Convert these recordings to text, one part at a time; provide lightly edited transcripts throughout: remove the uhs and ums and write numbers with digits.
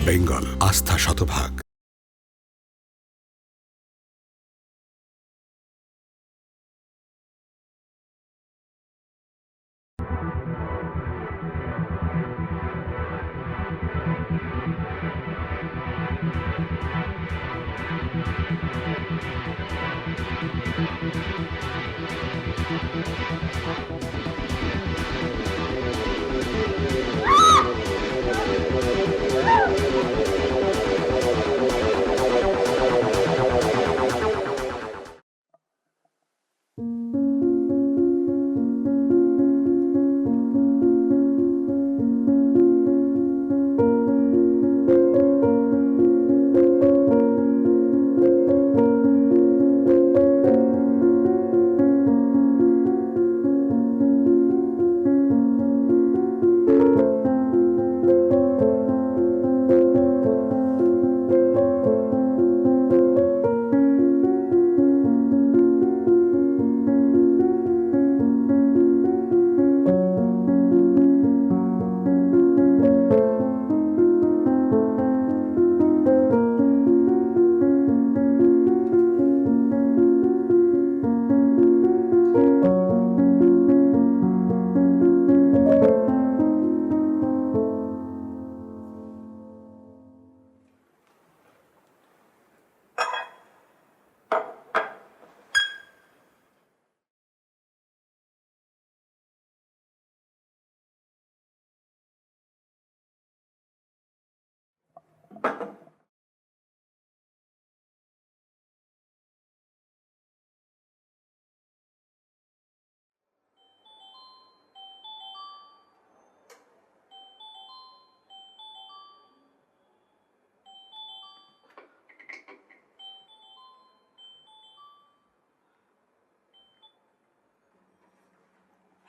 বেঙ্গল, আস্থা শতভাগ।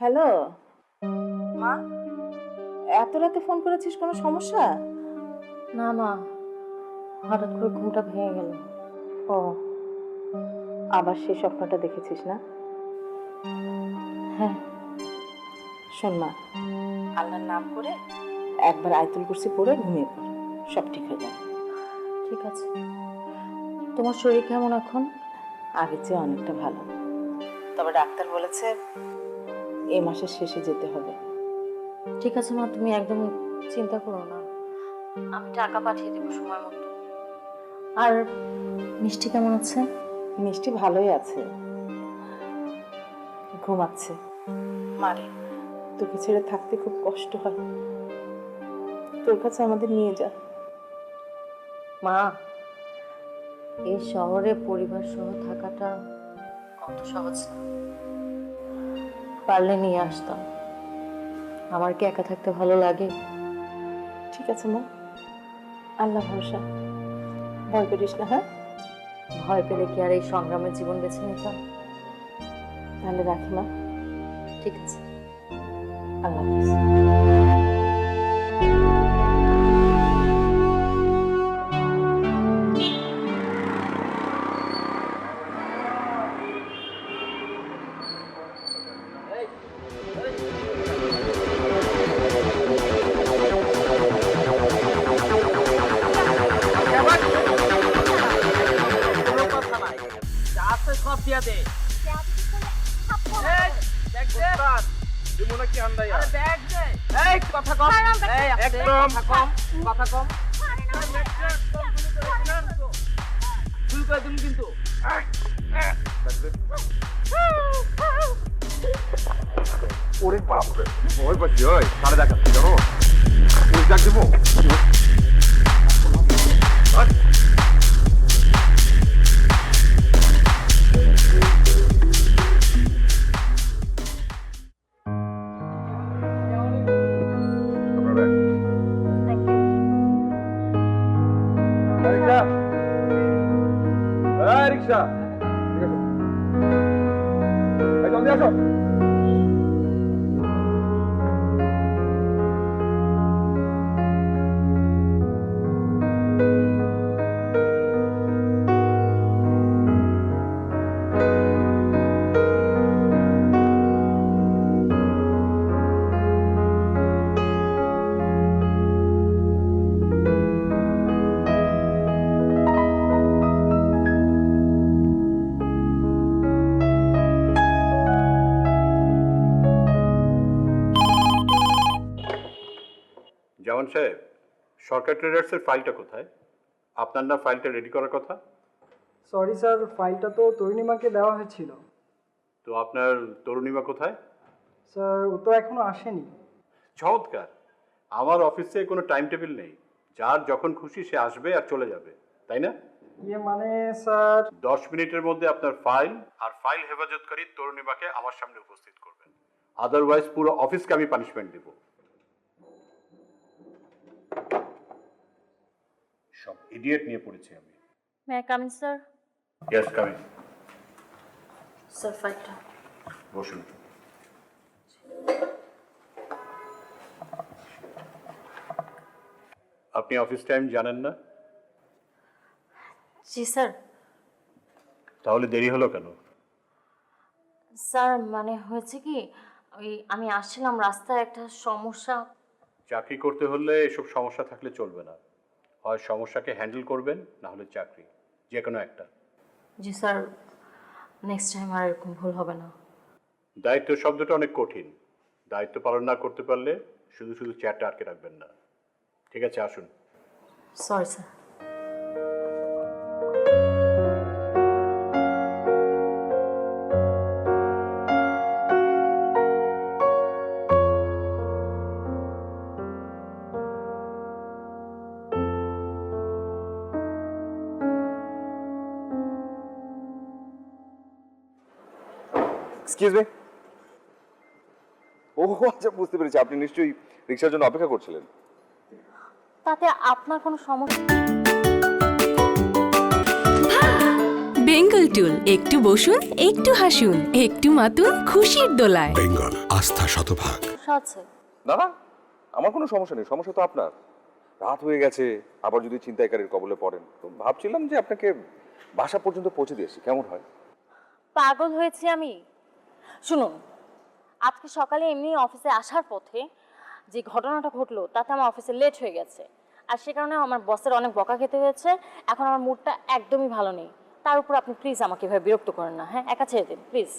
হ্যালো মা, এত রাতে ফোন করেছিস, কোনো সমস্যা? না মা, হঠাৎ করে ঘুমটা ভেঙে গেল। ও, আবার সেই স্বপ্নটা দেখেছিস না? হ্যাঁ। শোন মা, আল্লাহর নাম করে একবার আয়াতুল কুরসি পড়ে ঘুমিয়ে পড়, সব ঠিক হয়ে যাবে। ঠিক আছে। তোমার শরীর কেমন এখন? আগের চেয়ে অনেকটা ভালো, তবে ডাক্তার বলেছে এই মাসের শেষে যেতে হবে। ঠিক আছে মা, তুমি একদম চিন্তা করো না, আমি টাকা পাঠিয়ে দেবো সময় মতো। আর মিষ্টি কেমন আছে? মিষ্টি ভালোই আছে, ঘুমাচ্ছে। মারে, তোকে ছেড়ে থাকতে খুব কষ্ট হয়, তোর কাছে আমাদের নিয়ে যা। মা, এই শহরে পরিবার সহ থাকাটা অত সহজ না, পারলে নিয়ে আসতাম। আমার কি একা থাকতে ভালো লাগে? ঠিক আছে মা, আল্লাহ ভরসা, ভয় করিস না। হ্যাঁ, ভয় পেলে কি আর এই সংগ্রামের জীবন বেছে নিতাম? তাহলে রাখি মা। ঠিক আছে, আল্লাহ হাফিজ। ওরে বাপরে, ভয় পাচ্ছি। ওই সাড়ে দেখাচ্ছি জানো, ওই ডাক দেবো। রিক্সা, জলদি আসো। রহমান সাহেব, সরকার ট্রেডার্সের ফাইলটা কোথায়? আপনার না ফাইলটা রেডি করার কথা? সরি স্যার, ফাইলটা তো তরুণীমাকে দেওয়া হয়েছিল। তো আপনার তরুণীমা কোথায়? স্যার ও তো এখনো আসেনি। চমৎকার। আমার অফিসে কোনো টাইম টেবিল নেই, যার যখন খুশি সে আসবে আর চলে যাবে, তাই না? ইয়ে মানে স্যার, 10 মিনিটের মধ্যে আপনার ফাইল আর ফাইল হেফাজতকারী তরুণীমাকে আমার সামনে উপস্থিত করবেন, আদারওয়াইজ পুরো অফিসকে আমি পানিশমেন্ট দেব। সব ইডিয়েট নিয়ে পড়েছি আমি। May I come in sir? Yes, coming. Sir ফাইলটা। বসুন। আপনি অফিস টাইম জানেন না? জি স্যার। তাহলে দেরি হলো কেন? স্যার মানে হয়েছে কি, ওই আমি আসছিলাম, রাস্তায় একটা সমস্যা। চাকরি করতে হলে এসব সমস্যা থাকলে চলবে না। হয় সমস্যাকে হ্যান্ডেল করবেন, না হলে চাকরি, যে কোনো একটা। জি স্যার, নেক্সট টাইম আর এরকম ভুল হবে না। দায়িত্ব শব্দটা অনেক কঠিন। দায়িত্ব পালন না করতে পারলে শুধু শুধু চেয়ারটা আটকে রাখবেন না। ঠিক আছে, আসুন। Sorry sir. Excuse me. ও আচ্ছা, বুঝতে পেরেছি, আপনি নিশ্চয়ই রিক্সার জন্য অপেক্ষা করছিলেন। তাতে আপনার কোনো সমস্যা? বেঙ্গল টুল, একটু বসুন, একটু হাসুন, একটু মাতুন খুশির দোলায়। বেঙ্গল, আস্থা শতভাগ। আছে। না না, আমার কোনো সমস্যা নেই, সমস্যা তো আপনার। রাত হয়ে গেছে, আবার যদি ছিনতাইকারীর কবলে পড়েন, তো ভাবছিলাম যে আপনাকে বাসা পর্যন্ত পৌঁছে দিয়েছি, কেমন হয়? পাগল হয়েছি আমি? শুনুন, আজকে সকালে এমনি অফিসে আসার পথে যে ঘটনাটা ঘটলো তাতে আমার অফিসে লেট হয়ে গেছে, আর সে কারণে আমার বসের অনেক বকা খেতে হয়েছে। এখন আমার মুডটা একদমই ভালো নেই। তার উপর আপনি প্লিজ আমাকে এভাবে বিরক্ত করেন না, হ্যাঁ? একা ছেড়ে দিন প্লিজ।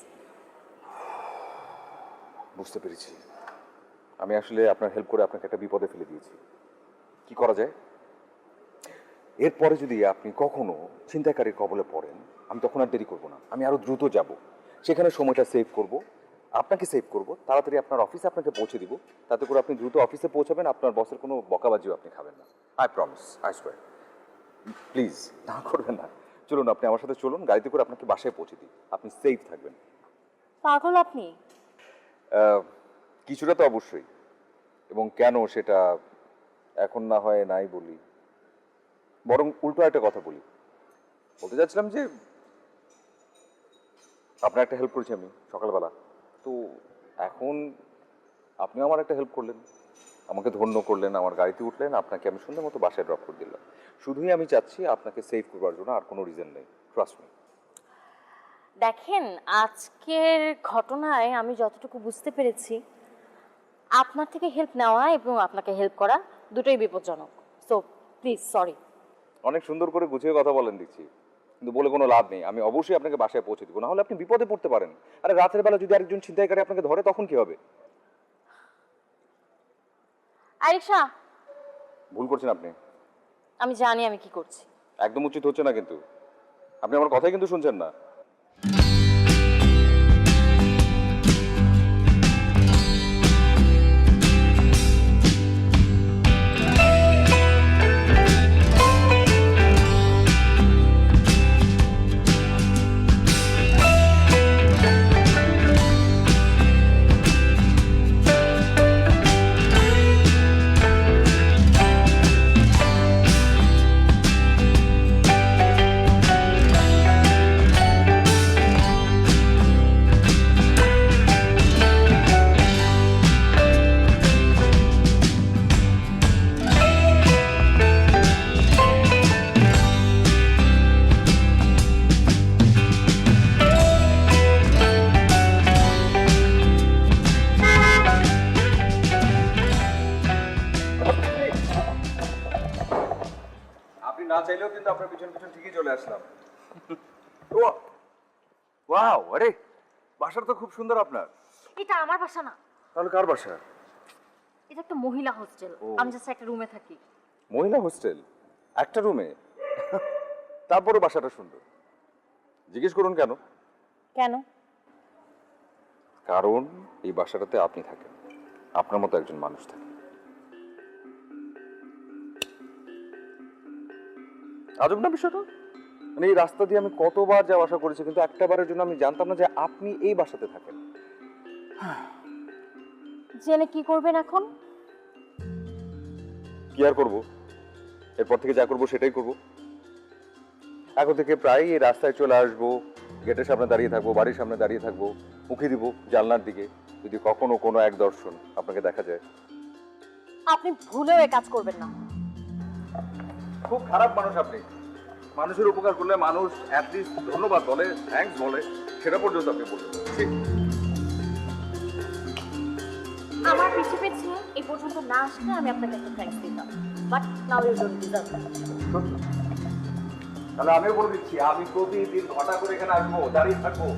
বুঝতে পেরেছি, আমি আসলে আপনার হেল্প করে আপনাকে একটা বিপদে ফেলে দিয়েছি। কি করা যায়? এরপরে যদি আপনি কখনো ছিনতাইকারীর কবলে পড়েন, আমি তখন আর দেরি করবো না, আমি আরো দ্রুত যাব, সেখানে সময়টা সেভ করব, আপনাকে সেভ করব, তাড়াতাড়ি আপনার অফিসে আপনাকে পৌঁছে দিব। তাতে করে আপনি দ্রুত অফিসে পৌঁছাবেন, আপনার বসের কোনো বকাবাজিও আপনি খাবেন না। I promise, I swear. Please না করবেন না, চলুন আপনি আমার সাথে চলুন, গাড়িতে করে আপনাকে বাসায় পৌঁছে দিই, আপনি সেফ থাকবেন। পাগল আপনি? কিছুটা তো অবশ্যই, এবং কেন সেটা এখন না হয় নাই বলি, বরং উল্টো একটা কথা বলি। বলতে চাচ্ছিলাম যে আপনার একটা হেল্প করেছি আমি সকালবেলা, তো এখন আপনি আমার একটা হেল্প করলেন, আমাকে ধন্য করলেন, আমার গাড়িতে উঠলেন, আপনাকে আমি সুন্দর মতো বাসায় ড্রপ করে দিলাম। শুধুই আমি চাচ্ছি আপনাকে সেভ করবার জন্য, আর কোনো রিজন নেই, ট্রাস্ট মি। দেখেন, আজকের ঘটনায় আমি যতটুকু বুঝতে পেরেছি, আপনার থেকে হেল্প নেওয়া এবং আপনাকে হেল্প করা দুটোই বিপজ্জনক। So please sorry. অনেক সুন্দর করে গুছিয়ে কথা বলেন দেখছি, কিন্তু বলে কোনো লাভ নেই। আমি অবশ্যই আপনাকে বাসায় পৌঁছে দিব, না হলে আপনি বিপদে পড়তে পারেন। আরে রাতের বেলা যদি আরেকজন ছিনতাইকারী আপনাকে ধরে, তখন কি হবে? আরিশা, ভুল করছেন আপনি, আমি জানি আমি কি করছি। একদম উচিত হচ্ছে না, কিন্তু আপনি আমার কথাই কিন্তু শুনছেন না। না চাইলেও কিন্তু আপনার পিছন পিছন ঠিকই চলে আসলাম। ওয়াও, আরে বাসাটা তো খুব সুন্দর আপনার। এটা আমার বাসা না। তাহলে কার বাসা? এটা একটা মহিলা হোস্টেল, ও। আমি জাস্ট একটা রুমে থাকি। মহিলা হোস্টেল, একটা রুমে? তারপরে বাসাটা সুন্দর। জিজ্ঞেস করুন কেন? কেন? কারণ এই বাসাটাতে আপনি থাকেন, আপনার মতো একজন মানুষ থাকে। আজব না বিষয়টা? মানে এই রাস্তা দিয়ে আমি কতবার যাওয়া আসা করেছি, কিন্তু একটা বারের জন্য আমি জানতাম না যে আপনি এই বাসাতে থাকেন। জেনে কি করবেন এখন? কি আর করবো, এরপর থেকে যা করবো সেটাই করবো। এখন থেকে প্রায় এই রাস্তায় চলে আসবো, গেটের সামনে দাঁড়িয়ে থাকবো, বাড়ির সামনে দাঁড়িয়ে থাকবো, উঁকি দিব জানলার দিকে, যদি কখনো কোনো এক দর্শন আপনাকে দেখা যায়। আপনি ভুলেও এই কাজ করবেন না। খুব খারাপ মানুষ আপনি। মানুষের উপকার করলে মানুষ অ্যাটলিস্ট ধন্যবাদ বলে, থ্যাঙ্কস বলে, সেটা পর্যন্ত আপনি বলবেন। আমার পিছে পিছে এই পর্যন্ত না আসলে আমি আপনাকে একটা থ্যাঙ্কস দিতাম, but now you don't deserve that. তাহলে আমিও বলে দিচ্ছি, আমি প্রতিদিন ঘটা করে এখানে আসবো, দাঁড়িয়ে থাকবো।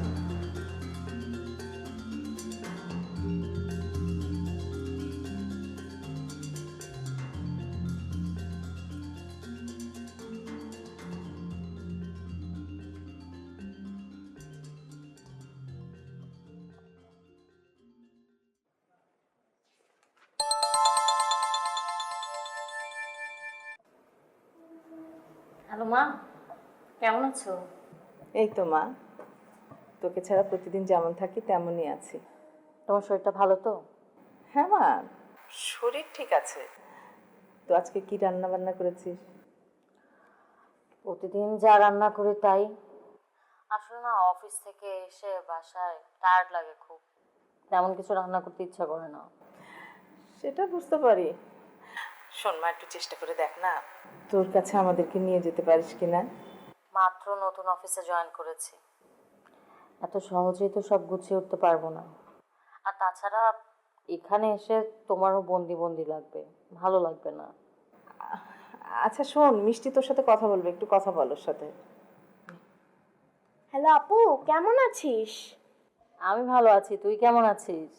হ্যালো মা, কেমন আছো? এই তো মা, তোকে ছাড়া প্রতিদিন যেমন থাকি তেমনই আছি। তোমার শরীরটা ভালো তো? হ্যাঁ মা, শরীর ঠিক আছে। তো আজকে কি রান্না বান্না করেছিস? প্রতিদিন যা রান্না করি তাই। আসলে না, অফিস থেকে এসে বাসায় টায়ার্ড লাগে খুব, তেমন কিছু রান্না করতে ইচ্ছা করে না। সেটা বুঝতে পারি। শোন মা, একটু চেষ্টা করে দেখ না, তোর কাছে আমাদেরকে নিয়ে যেতে পারিস কিনা। মাত্র নতুন অফিসে জয়েন করেছি, এত সহজেই তো সব গুছিয়ে উঠতে পারবো না। আর তাছাড়া এখানে এসে তোমারও বন্দি বন্দি লাগবে, ভালো লাগবে না। আচ্ছা শোন, মিষ্টি তোর সাথে কথা বলবে, একটু কথা বল ওর সাথে। হ্যালো আপু, কেমন আছিস? আমি ভালো আছি, তুই কেমন আছিস?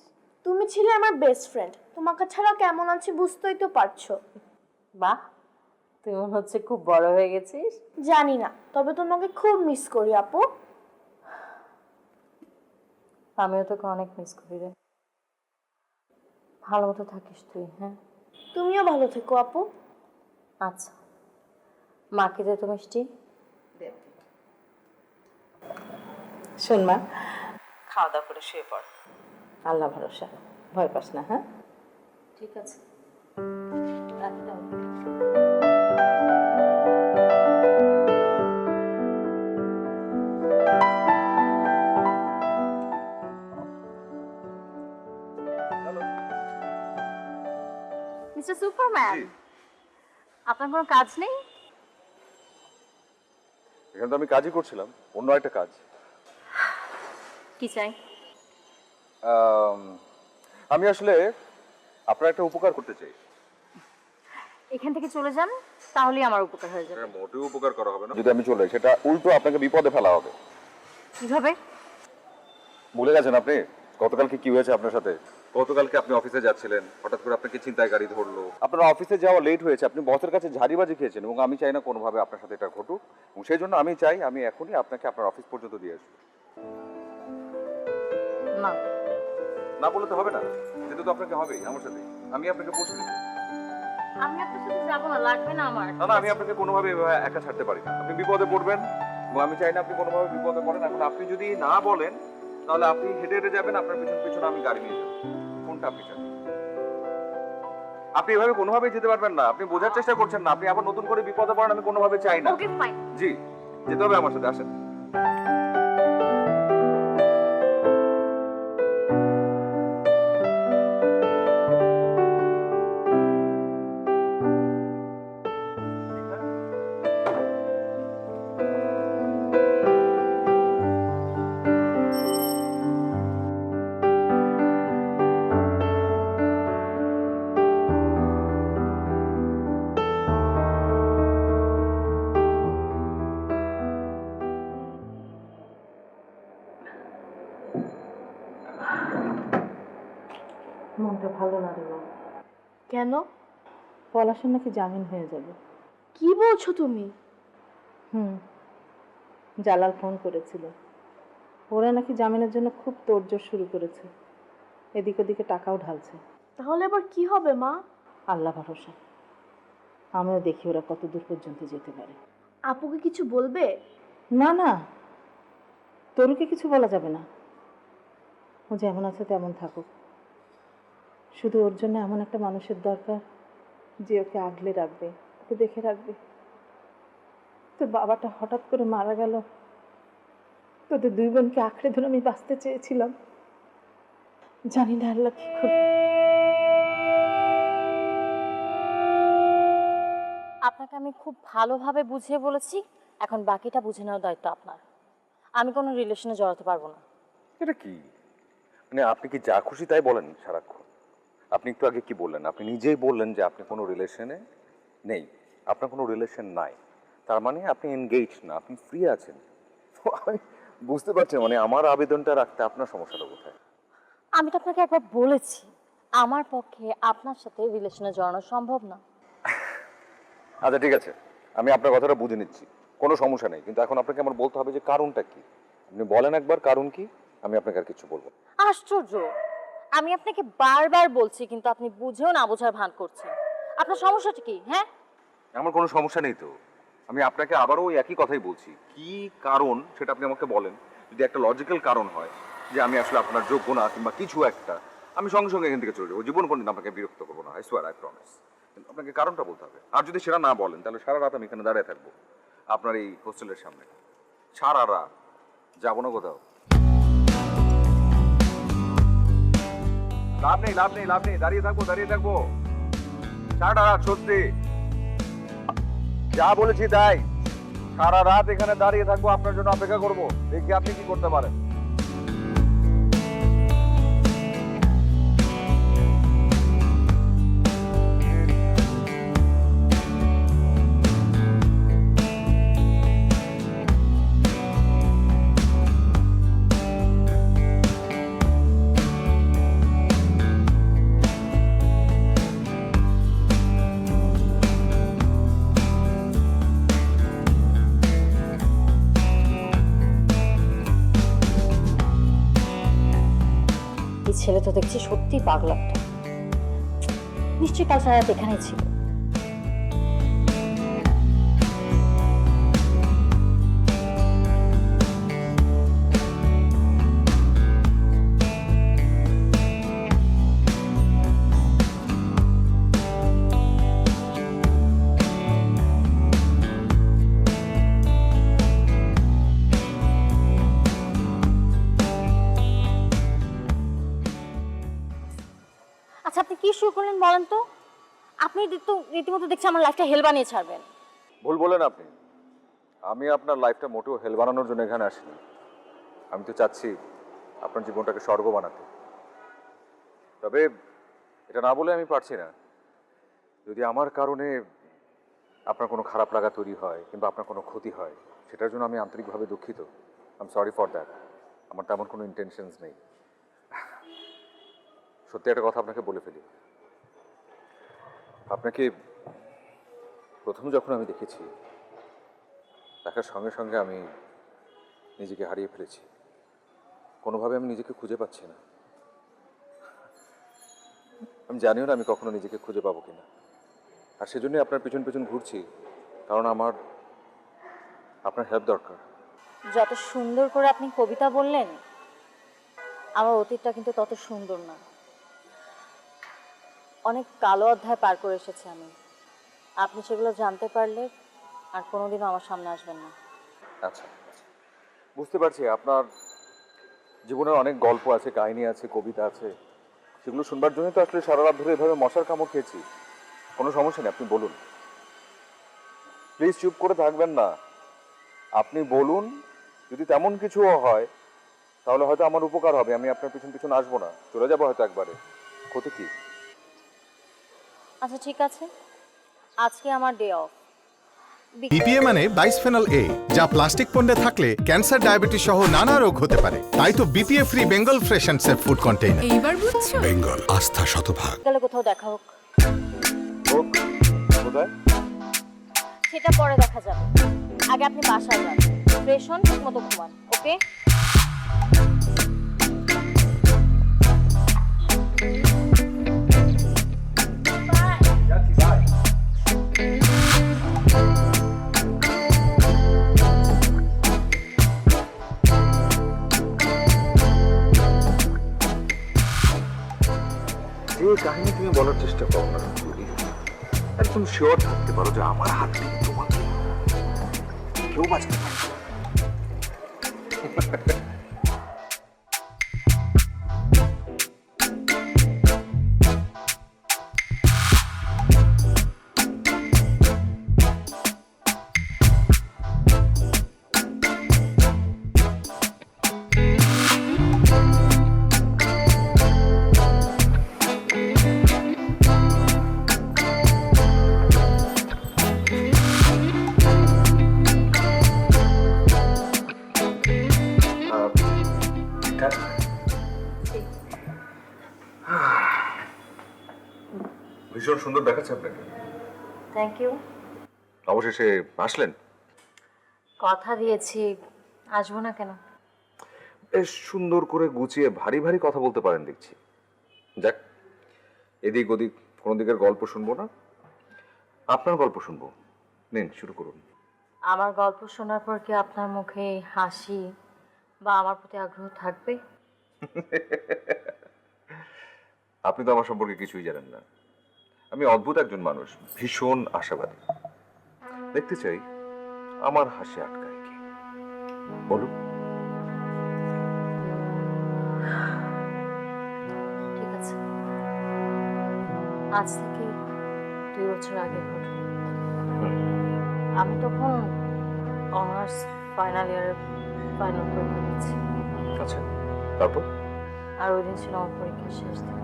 তুমি ছিলে আমার বেস্ট ফ্রেন্ড, তোমাকে ছাড়া কেমন আছি বুঝতেই তো পারছো। বাহ, তুই মনে হচ্ছে খুব বড় হয়ে গেছিস। জানি না, তবে তোমাকে খুব মিস করি আপু। আমিও তোকে অনেক মিস করি রে। ভালো মতো থাকিস তুই, হ্যাঁ? তুমিও ভালো থেকো আপু। আচ্ছা, মাকে দে তো মিষ্টি। শোন মা, খাওয়া দাওয়া করে শুয়ে পড়, আল্লাহ ভরসা, ভয় পাস না। হ্যাঁ ঠিক আছে, রাখি তাহলে। মিস্টার সুপারম্যান, আপনার কোনো কাজ নেই? এখানে তো আমি কাজই করছিলাম, অন্য একটা কাজ। কি চাই? আমি আসলে আপনার একটা উপকার করতে চাই। এখান থেকে চলে যান, তাহলেই আমার উপকার হয়ে যাবে। এটা মোটেও উপকার করা হবে না যদি আমি চলে যাই, সেটা উল্টো আপনাকে বিপদে ফেলা হবে। কিভাবে? ভুলে গেছেন আপনি গতকালকে কি হয়েছে আপনার সাথে? গতকালকে আপনি অফিসে যাচ্ছিলেন, হঠাৎ করে আপনাকে ছিনতাইকারী ধরলো, আপনার অফিসে যাওয়া লেট হয়েছে, আপনি বসের কাছে ঝাড়িবাজি খেয়েছেন, এবং আমি চাই না কোনোভাবে আপনার সাথে এটা ঘটুক, এবং সেই জন্য আমি চাই আমি এখনই আপনাকে আপনার অফিস পর্যন্ত দিয়ে আসবো। না, না বললে তো হবে না, যেতে তো আপনাকে হবেই আমার সাথে, আমি আপনাকে পৌঁছে দেবো। আমি আপনার সাথে যাবো না, লাগবে না আমার। না না, আমি আপনাকে কোনোভাবে এভাবে একা ছাড়তে পারি না, আপনি বিপদে পড়বেন, এবং আমি চাই না আপনি কোনোভাবে বিপদে পড়েন। এখন আপনি যদি না বলেন তাহলে আপনি হেঁটে হেঁটে যাবেন, আপনার পিছন পিছনে আমি গাড়ি নিয়ে যাবো। কোনটা আপনি চান? আপনি এভাবে কোনোভাবেই যেতে পারবেন না, আপনি বোঝার চেষ্টা করছেন না, আপনি আবার নতুন করে বিপদে পড়েন, আমি কোনোভাবে চাই না। Okay fine. জি, যেতে হবে আমার সাথে, আসেন। মনটা ভালো না রে মা। কেন? পলাশের নাকি জামিন হয়ে যাবে। কি বলছো তুমি? জালাল ফোন করেছিল, ওরা নাকি জামিনের জন্য খুব তোড়জোড় শুরু করেছে, এদিক ওদিকে টাকাও ঢালছে। তাহলে এবার কি হবে মা? আল্লাহ ভরসা, আমিও দেখি ওরা কত দূর পর্যন্ত যেতে পারে। আপুকে কিছু বলবে? না না, তরুকে কিছু বলা যাবে না, ও যেমন আছে তেমন থাকুক। শুধু ওর জন্য এমন একটা মানুষের দরকার যে ওকে আগলে রাখবে, ওকে দেখে রাখবে। তোর বাবাটা হঠাৎ করে মারা গেল, তোদের দুই বোনকে আঁকড়ে ধরে আমি বাঁচতে চেয়েছিলাম, জানি না আল্লাহ কি করবে। আপনাকে আমি খুব ভালোভাবে বুঝিয়ে বলেছি, এখন বাকিটা বুঝে নেওয়ার দায়িত্ব আপনার। আমি কোনো রিলেশনে জড়াতে পারবো না। এটা কি মানে আপনি কি যা খুশি তাই বলেন সারাক্ষণ? আপনি একটু আগে কি বললেন? আপনি নিজেই বললেন যে আপনি কোনো রিলেশনে নেই, আপনার কোনো রিলেশন নাই, তার মানে আপনি এনগেজ না, আপনি ফ্রি আছেন। তো আমি বুঝতে পারছি মানে আমার আবেদনটা রাখতে আপনার সমস্যাটা কোথায়? আমি তো আপনাকে একবার বলেছি আমার পক্ষে আপনার সাথে রিলেশনে জড়ানো সম্ভব না। আচ্ছা ঠিক আছে, আমি আপনার কথাটা বুঝে নিচ্ছি, কোনো সমস্যা নেই, কিন্তু এখন আপনাকে আমার বলতে হবে যে কারণটা কি। আপনি বলেন একবার কারণ কি, আমি আপনাকে আর কিছু বলবো। আশ্চর্য, আমি আপনাকে বারবার বলছি কিন্তু আপনি বুঝেও না বোঝার ভান করছেন। আপনার সমস্যাটা কি? হ্যাঁ, আমার কোনো সমস্যা নেই তো, আমি আপনাকে আবারও ওই একই কথাই বলছি, কি কারণ সেটা আপনি আমাকে বলেন। যদি একটা লজিক্যাল কারণ হয় যে আমি আসলে আপনার যোগ্য না কিংবা কিছু একটা, আমি সঙ্গে সঙ্গে এখান থেকে চলে যাবো, জীবন কোনদিন আপনাকে বিরক্ত করবো না, আই সোয়ার, আই প্রমিস। কিন্তু আপনাকে কারণটা বলতে হবে, আর যদি সেটা না বলেন তাহলে সারা রাত আমি এখানে দাঁড়িয়ে থাকবো আপনার এই হোস্টেলের সামনে, সারা রাত, যাবো না কোথাও। লাভ নেই লাভ নেই লাভ নেই, দাঁড়িয়ে থাকবো সারা রাত, সত্যি যা বলেছি তাই, সারা রাত এখানে দাঁড়িয়ে থাকবো, আপনার জন্য অপেক্ষা করবো, দেখি আপনি কি করতে পারেন। এই ছেলে তো দেখছি সত্যি পাগল একটা, নিশ্চয়ই কাল সারা রাত এখানেই ছিল। আচ্ছা, আপনি কি শুরু করলেন বলেন তো? আপনি তো রীতিমতো দেখছি আমার লাইফটা হেল বানিয়ে ছাড়বেন। ভুল বলেন আপনি, আমি আপনার লাইফটা মোটেও হেল বানানোর জন্য এখানে আসিনি, আমি তো চাচ্ছি আপনার জীবনটাকে স্বর্গ বানাতে। তবে এটা না বলে আমি পারছি না, যদি আমার কারণে আপনার কোনো খারাপ লাগা তৈরি হয় কিংবা আপনার কোনো ক্ষতি হয়, সেটার জন্য আমি আন্তরিকভাবে দুঃখিত। I am sorry for that, আমার তেমন কোনো ইন্টেনশনস নেই। সত্যি একটা কথা আপনাকে বলে ফেলি, আপনাকে প্রথম যখন আমি দেখেছি, দেখার সঙ্গে সঙ্গে আমি নিজেকে হারিয়ে ফেলেছি, কোনোভাবে আমি নিজেকে খুঁজে পাচ্ছি না। আমি জানিও না আমি কখনো নিজেকে খুঁজে পাবো কিনা, আর সেজন্যই আপনার পেছন পেছন ঘুরছি, কারণ আমার আপনার হেল্প দরকার। যত সুন্দর করে আপনি কবিতা বললেন, আমার অতীতটা কিন্তু তত সুন্দর না। অনেক কালো অধ্যায় পার করে এসেছি আমি, আপনি সেগুলো জানতে পারলে আর কোনোদিনও আমার সামনে আসবেন না। আচ্ছা, বুঝতে পারছি আপনার জীবনের অনেক গল্প আছে, কাহিনী আছে, কবিতা আছে, সেগুলো শুনবার জন্যই তো আসলে সারা রাত ধরে এভাবে মশার কামড় খেয়েছি। কোনো সমস্যা নেই, আপনি বলুন, প্লিজ চুপ করে থাকবেন না, আপনি বলুন। যদি তেমন কিছুও হয় তাহলে হয়তো আমার উপকার হবে, আমি আপনার পিছন পিছন আসবো না, চলে যাবো হয়তো একবারে, ক্ষতি কি? আচ্ছা ঠিক আছে, আজকে আমার ডে অফ। বিপিএ মানে বাইসফেনল এ, যা প্লাস্টিক পণ্যে থাকলে ক্যান্সার, ডায়াবেটিস সহ নানা রোগ হতে পারে। তাই তো BPA free Bengal fresh and safe food container. এইবার বুঝছো? বেঙ্গল, আস্থা শতভাগ। গেলে কোথাও দেখা হোক। হোক, কোথায়? সেটা পরে দেখা যাবে, আগে আপনি বাসায় যান, ফ্রেশ হন, ঠিক মতো ঘুমান, ওকে? যাচ্ছি, বাই। যে কাহিনী তুমি বলার চেষ্টা করো না জুলি, একদম শিওর থাকতে পারো যে আমার হাত থেকে তোমাকে কেউ বাঁচাতে পারবে না। ভীষণ সুন্দর দেখাচ্ছে আপনাকে। Thank you. অবশেষে আসলেন। কথা দিয়েছি, আসবো না কেন? বেশ সুন্দর করে গুছিয়ে ভারী ভারী কথা বলতে পারেন দেখছি। যাক, এদিক ওদিক কোনো দিকের গল্প শুনবো না, আপনার গল্প শুনবো। নিন, শুরু করুন। আমার গল্প শোনার পর কি আপনার মুখে হাসি বা আমার প্রতি আগ্রহ থাকবে? আপনি তো আমার সম্পর্কে কিছুই জানেন না। আমি অদ্ভুত একজন মানুষ, ভীষণ আশাবাদী। দেখতে চাই আমার হাসি আটকায় কি। বলুন। ঠিক আছে, আজ থেকে 2 বছর আগে ঘটনা। আমি তখন অনার্স ফাইনাল ইয়ারের ফাইনাল পরীক্ষা দিচ্ছি, আচ্ছা, তারপর? আর ওই দিন ছিল আমার পরীক্ষার শেষ দিন।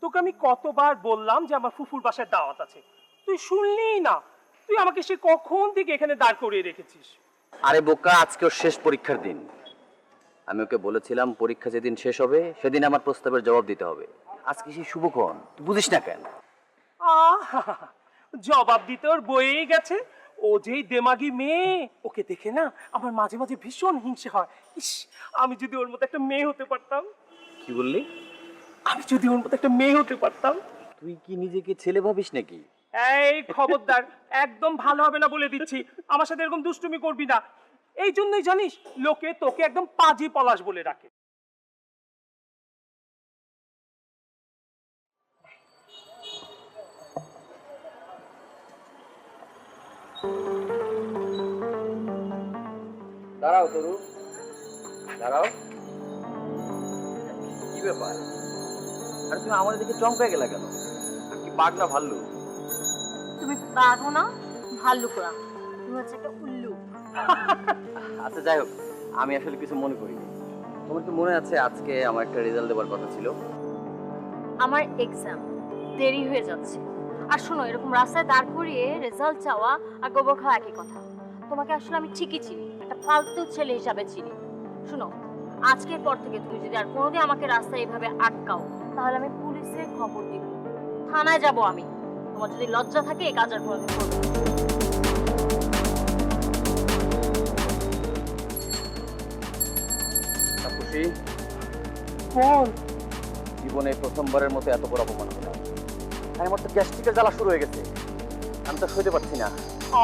তোকে আমি কতবার বললাম যে আমার ফুফুর বাসায় দাওয়াত আছে, তুই শুনলিই না। তুই আমাকে সে কখন থেকে এখানে দাঁড় করিয়ে রেখেছিস। আরে বোকা, আজকে ওর শেষ পরীক্ষার দিন। আমি ওকে বলেছিলাম পরীক্ষা যেদিন শেষ হবে সেদিন আমার প্রস্তাবের জবাব দিতে হবে। আজকে সেই শুভক্ষণ, তুই বুঝিস না কেন? জবাব দিতে ওর বয়েই গেছে। ও যেই দেমাগি মেয়ে, ওকে দেখে না আমার মাঝে মাঝে ভীষণ হিংসে হয়। ইস, আমি যদি ওর মতো একটা মেয়ে হতে পারতাম। কি বললি? আমি যদি ওর মতো একটা মেয়ে হতে পারতাম। তুই কি নিজেকে ছেলে ভাবিস নাকি? এই খবরদার, একদম ভালো হবে না বলে দিচ্ছি। আমার সাথে এরকম দুষ্টুমি করবি না। এই জন্যই জানিস লোকে তোকে একদম পাজি পলাশ বলে ডাকে। দাঁড়াও তরু, দাঁড়াও। কি ব্যাপার? আরে তুমি আমার দিকে চমকে গেলা কেন? আমি কি বাঘ না ভাল্লুক? তুমি পারবো না, ভাল্লুকরা, তুমি হচ্ছে একটা উল্লু। আচ্ছা যাই হোক, আমি আসলে কিছু মনে করিনি। তোমার কি মনে আছে আজকে আমার একটা রেজাল্ট দেওয়ার কথা ছিল? আমার এক্সাম, দেরি হয়ে যাচ্ছে। আর শোনো, এরকম রাস্তায় দাঁড় করিয়ে রেজাল্ট চাওয়া আর গোবর খাওয়া একই কথা। তোমাকে আসলে আমি ঠিকই চিনি, একটা ফালতু ছেলে হিসাবে চিনি। শোনো, আজকের পর থেকে তুমি যদি আর কোনোদিন আমাকে রাস্তায় এভাবে আটকাও, তাহলে আমি পুলিশে খবর দিব, থানায় যাব আমি। তোমার যদি লজ্জা থাকে এই কাজ আর কোনোদিন করবে না। খুশি? বল। জীবনে প্রথমবারের মতো এত বড় অপমান হলো। আমার তো গ্যাস্ট্রিকের জ্বালা শুরু হয়ে গেছে, আমি তো সইতে পারছি না।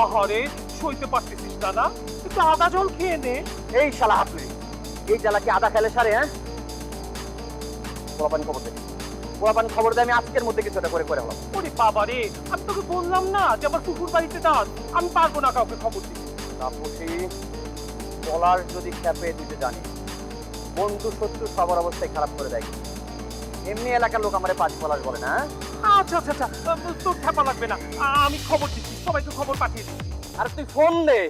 আহারে, সইতে পারতেছিস দাদা? একটু আদা জল খেয়ে নে। এই শালা হাফলি, এই জ্বালা কি আদা খেলে সারে? হ্যাঁ, পোলাপানি খবর দে, পোলাপানি খবর দে, আমি আজকের মধ্যে কিছু একটা করে করে হলাম। ওরে বাবা রে, আমি তোকে বললাম না যে আমার কুকুর বাড়িতে দাঁত, আমি পারবো না কাউকে খবর দিতে। তাপসী, পলাশ যদি খেপে দিতে জানি, বন্ধু শত্রু সবার অবস্থায় খারাপ করে দেয়। এমনি এলাকার লোক আমারে পাঁচ পলাশ বলে না। আচ্ছা আচ্ছা আচ্ছা, তোর খেপা লাগবে না, আমি খবর দিচ্ছি, সবাইকে খবর পাঠিয়ে দিচ্ছি। আর তুই ফোন দে।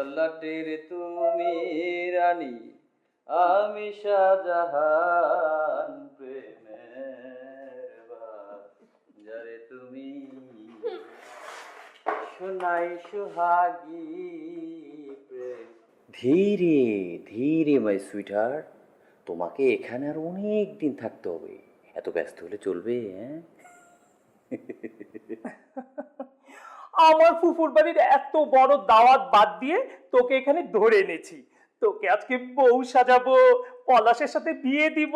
ললাটের তুমি রানী, আমি শাহজাহান প্রেমের যারে তুমি শোনাই সোহাগী প্রেম। ধীরে ধীরে মাই সুইটহার্ট, তোমাকে এখানে আর অনেক দিন থাকতে হবে, এত ব্যস্ত হলে চলবে? হ্যাঁ, আমার ফুফুর বাড়ির এত বড় দাওয়াত বাদ দিয়ে তোকে এখানে ধরে এনেছি। তোকে আজকে বউ সাজাবো, পলাশের সাথে বিয়ে দিব,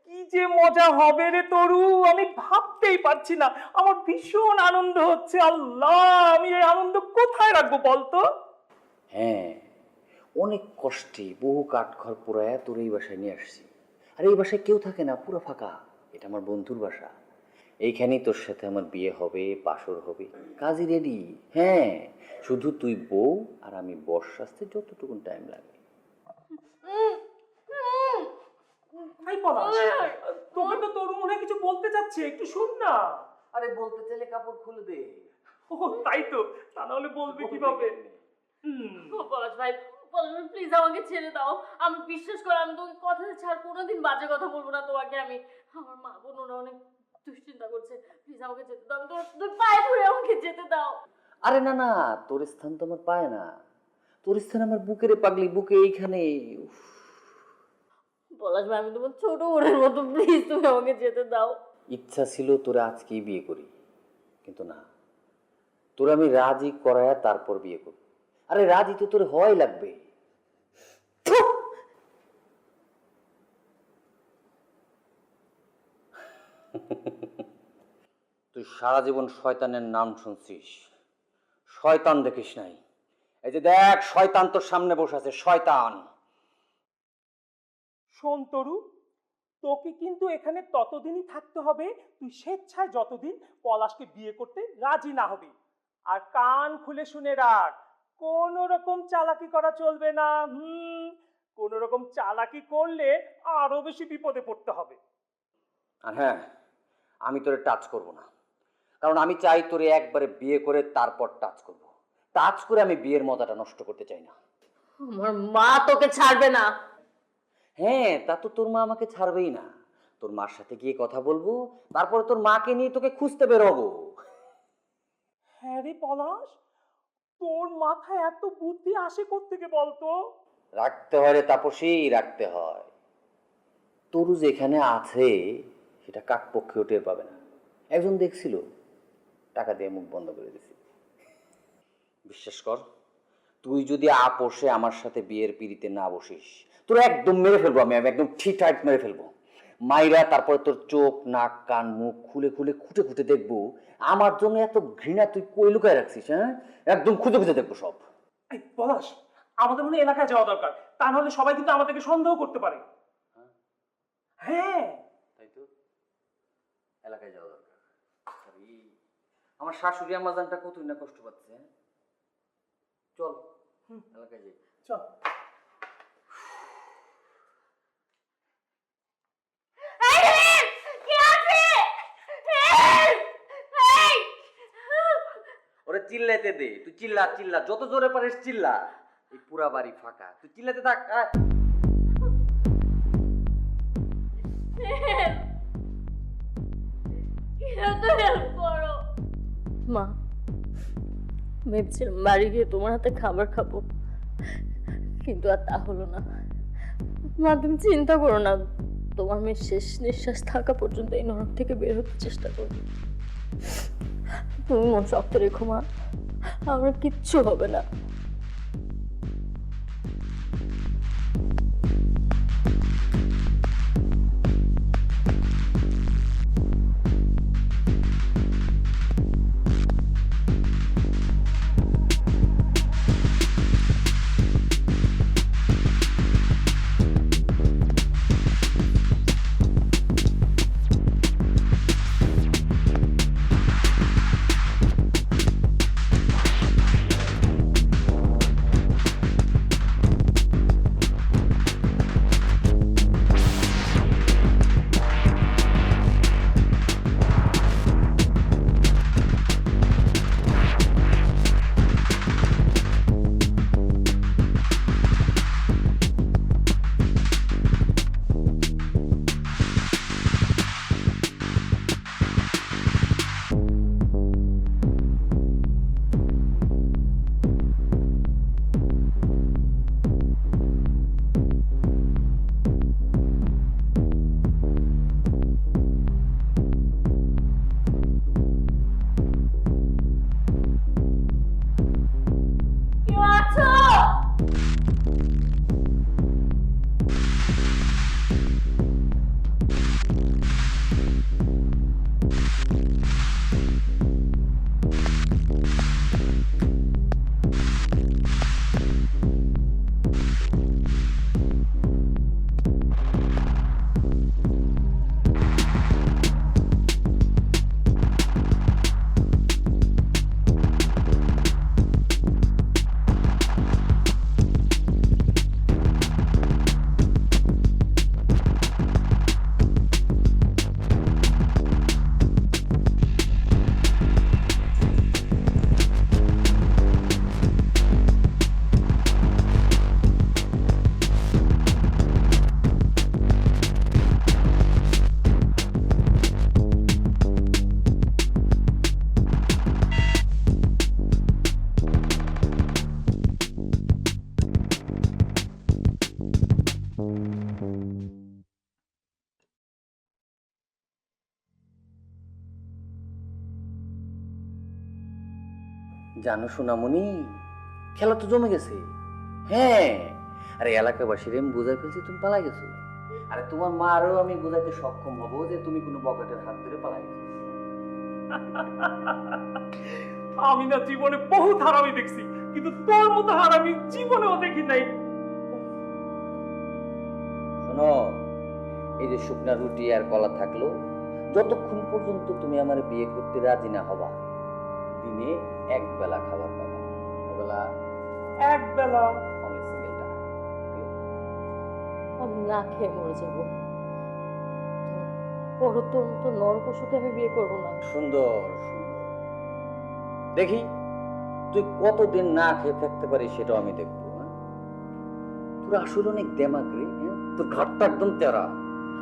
কি যে মজা হবে রে তরু, আমি ভাবতেই পারছি না। আমার ভীষণ আনন্দ হচ্ছে। আল্লাহ, আমি এই আনন্দ কোথায় রাখবো বলতো? হ্যাঁ, অনেক কষ্টে বহু কাঠখড় পোড়ায় তোর এই বাসায় নিয়ে আসছি। আর এই বাসায় কেউ থাকে না, পুরো ফাঁকা। এটা আমার বন্ধুর বাসা, এইখানেই তোর সাথে আমার বিয়ে হবে, বাসর হবে, কাজই রেডি। হ্যাঁ, শুধু তুই বউ আর আমি বস আসতে যতটুকুন টাইম লাগে। ভাই পলাশ, তোকে তো তরু মনে হয় কিছু বলতে চাচ্ছে, একটু শোন না। আরে বলতে চাইলে কাপড় খুলে দে। ও তাই তো, তা নাহলে বলবে কিভাবে? পলাশ ভাই, প্লিজ আমাকে ছেড়ে দাও। আমি বিশ্বাস করো, আমি তোকে কথা দিচ্ছি আর কোনোদিন বাজে কথা বলবো না তোমাকে। আমি, আমার মা বোন ওরা অনেক দুশ্চিন্তা করছে। প্লিজ আমাকে যেতে দাও, তোর পায়ে ধরে আমাকে যেতে দাও। আরে না না, তোর স্থান তো আমার পায় না, তোর স্থান আমার বুকের পাগলি, বুকে এইখানে। পলাশ ভাই, আমি তোমার ছোট বোনের মতো, প্লিজ তুমি আমাকে যেতে দাও। ইচ্ছা ছিল তোরা আজকেই বিয়ে করি, কিন্তু না, তোরা আমি রাজি করায় তারপর বিয়ে করি। আরে রাজি তো তোর হয় লাগবে। তুই সারা জীবন শয়তানের নাম শুনছিস, শয়তান দেখিস নাই। এই যে দেখ, শয়তান তোর সামনে বসে আছে, শয়তান। শোন তরু, তোকে কিন্তু এখানে ততদিনই থাকতে হবে তুই স্বেচ্ছায় যতদিন পলাশকে বিয়ে করতে রাজি না হবি। আর কান খুলে শুনে রাখ, কোন রকম চালাকি করা চলবে না। কোন রকম চালাকি করলে আরো বেশি বিপদে পড়তে হবে। আর হ্যাঁ, আমি তোরে টাচ করব না, কারণ আমি চাই তোরে একবারে বিয়ে করে তারপর টাচ করব। টাচ করে আমি বিয়ের মজাটা নষ্ট করতে চাই না। আমার মা তোকে ছাড়বে না। হ্যাঁ, তা তো তোর মা আমাকে ছাড়বেই না। তোর মার সাথে গিয়ে কথা বলবো, তারপরে তোর মাকে নিয়ে তোকে খুঁজতে বেরোবো। হ্যাঁ রে পলাশ, তোর মাথায় এত বুদ্ধি আসে কোত্থেকে বলতো? রাখতে হয় রে তাপসী, রাখতে হয়। তরু যেখানে আছে সেটা কাক পক্ষেও টের পাবে না। একজন দেখছিল, টাকা দিয়ে মুখ বন্ধ করে দিছি। বিশ্বাস কর, তুই যদি আপোষে আমার সাথে বিয়ের পিড়িতে না বসিস, তোর একদম মেরে ফেলবো। আমি একদম ঠিক টাইট মেরে ফেলবো। মাইরা তারপরে তোর চোখ, নাক, কান, মুখ খুলে খুলে খুঁটে খুঁটে দেখবো আমার জন্য এত ঘৃণা তুই কই লুকায় রাখছিস। হ্যাঁ, একদম খুঁজে খুঁজে দেখবো সব। এই পলাশ, আমাদের মনে হয় এলাকায় যাওয়া দরকার, তা নাহলে সবাই কিন্তু আমাদেরকে সন্দেহ করতে পারে। হ্যাঁ, তাই তো, এলাকায় যাওয়া দরকার। আমার শাশুড়ি আমার জানটা কতই না কষ্ট পাচ্ছে। চল এলাকায় যাই, চল। ওরে চিল্লাইতে দে, তুই চিল্লা চিল্লা, যত জোরে পারিস চিল্লা। এই পুরা বাড়ি ফাঁকা, তুই চিল্লাতে থাক। মা, ভেবেছিলাম বাড়ি গিয়ে তোমার হাতে খাবার খাবো, কিন্তু আর তা হলো না। মা, তুমি চিন্তা করো না, তোমার মেয়ের শেষ নিঃশ্বাস থাকা পর্যন্ত এই নরক থেকে বের হতে চেষ্টা করবো। তুমি মন শক্ত রেখো মা, আমার কিচ্ছু হবে না। জানো সোনামণি, খেলা তো জমে গেছে। হ্যাঁ, আরে এলাকাবাসীর আমি বোঝাই ফেলছি তুমি পালাই গেছো। আরে তোমার মারও আমি বোঝাইতে সক্ষম হবো যে তুমি কোনো বকেটের হাত ধরে পালাই গেছো। আমি না জীবনে বহুত হারামি দেখছি, কিন্তু তোর মতো হারামি জীবনেও দেখি নাই। শোনো, এই যে শুকনা রুটি আর কলা থাকলো, যতক্ষণ পর্যন্ত তুমি আমার বিয়ে করতে রাজি না হবা, দিনে এক বেলা খাবার পাবা। বেলা এক বেলা অনলি সিঙ্গেল টাইম। আমি না খেয়ে মরে যাবো। বড় তোর মতো নরপশুকে আমি বিয়ে করবো না। সুন্দর সুন্দর, দেখি তুই কতদিন না খেয়ে থাকতে পারিস সেটাও আমি দেখবো। তোর আসলে অনেক দেমাগ রে, তোর ঘাটটা একদম তেরা।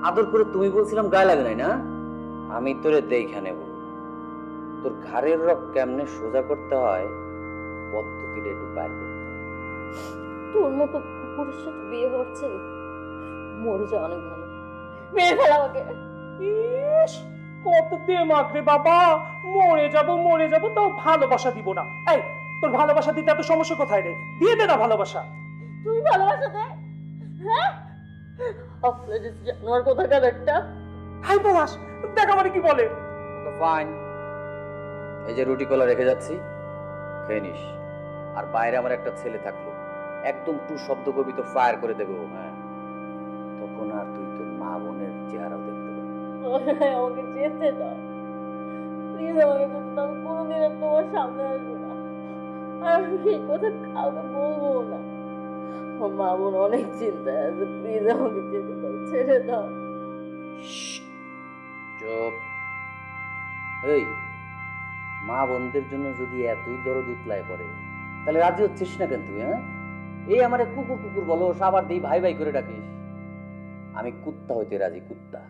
আদর করে তুমি বলছিলাম গায়ে লাগে নাই না, আমি তোরে দেখে নেব। তোর ঘাড়ের রক কেমনে সোজা করতে হয় পদ্ধতিটা একটু বাইর করতে। তোর মতো কুকুরের সাথে বিয়ে হচ্ছে, মরে যাওয়া অনেক ভালো। মেরে ফেলা আমাকে। ইস, কত দেমাগ রে বাবা। মরে যাবো তাও ভালোবাসা দিব না। এই, তোর ভালোবাসা দিতে এত সমস্যা কোথায় রে? দিয়ে দে না ভালোবাসা। তুই ভালোবাসা দে। হ্যাঁ, আপনার জানোয়ার কোথাকার একটা। হাই পলাশ, দেখ আমার কি বলে। ফাইন, এই যে রুটি কলা রেখে যাচ্ছি, খেয়ে নিস। আর বাইরে আমার একটা ছেলে থাকলো, একদম টু শব্দ করবি তো ফায়ার করে দেবো। হ্যাঁ, তখন আর তুই তোর মা বোনের চেহারা দেখতে পাবি। আমাকে যেতে দাও প্লিজ, আমাকে যেতে দাও। আমি কোনোদিন আর তোমার সামনে আসবো না, আর আমি এই কথা কাউকে বলবো না। আমার মা বোন অনেক চিন্তায় আছে, প্লিজ আমাকে যেতে দাও, ছেড়ে দাও। চুপ। এই, মা বোনদের জন্য যদি এতই দরদ উতলায় পড়ে, তাহলে রাজি হচ্ছিস না কেন তুই? হ্যাঁ, এই আমারে কুকুর কুকুর বলো, সাবার দিই ভাই ভাই করে ডাকিস। আমি কুত্তা হইতে রাজি, কুত্তা,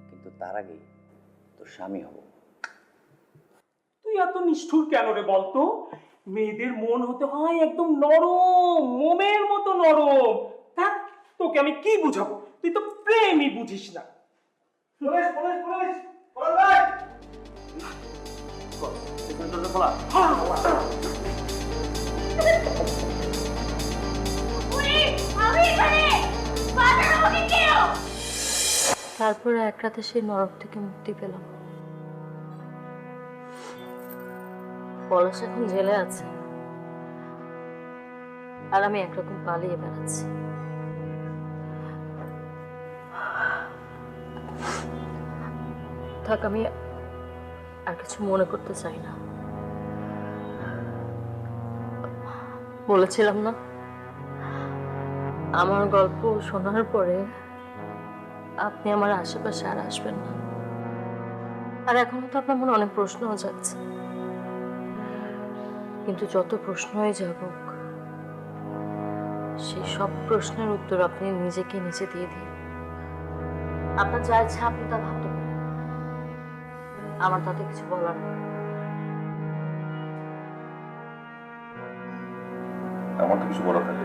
কিন্তু তার আগে তোর স্বামী হব। তুই এত নিষ্ঠুর কেন রে বলতো? মেয়েদের মন হতে হয় একদম নরম, মোমের মতো নরম। থাক, তোকে আমি কি বুঝাবো? তুই তো প্রেমই বুঝিস না। তারপরে এক রাতে সেই নরক থেকে মুক্তি পেলাম। পলাশ এখন জেলে আছে, আর আমি একরকম পালিয়ে বেড়াচ্ছি। থাক, আমি আর কিছু মনে করতে চাই না। বলেছিলাম না, আমার গল্প শোনার পরে আপনি আমার আশেপাশে আর আসবেন না। আর এখনো তো আপনার মনে অনেক প্রশ্নও যাচ্ছে, কিন্তু যত প্রশ্নই যাবুক, সেই সব প্রশ্নের উত্তর আপনি নিজেকে নিজে দিয়ে দিন। আপনার যা ইচ্ছা আপনি তা ভাবতে পারেন, আমার তাতে কিছু বলার নেই। আমার তো কিছু বলা থাকে।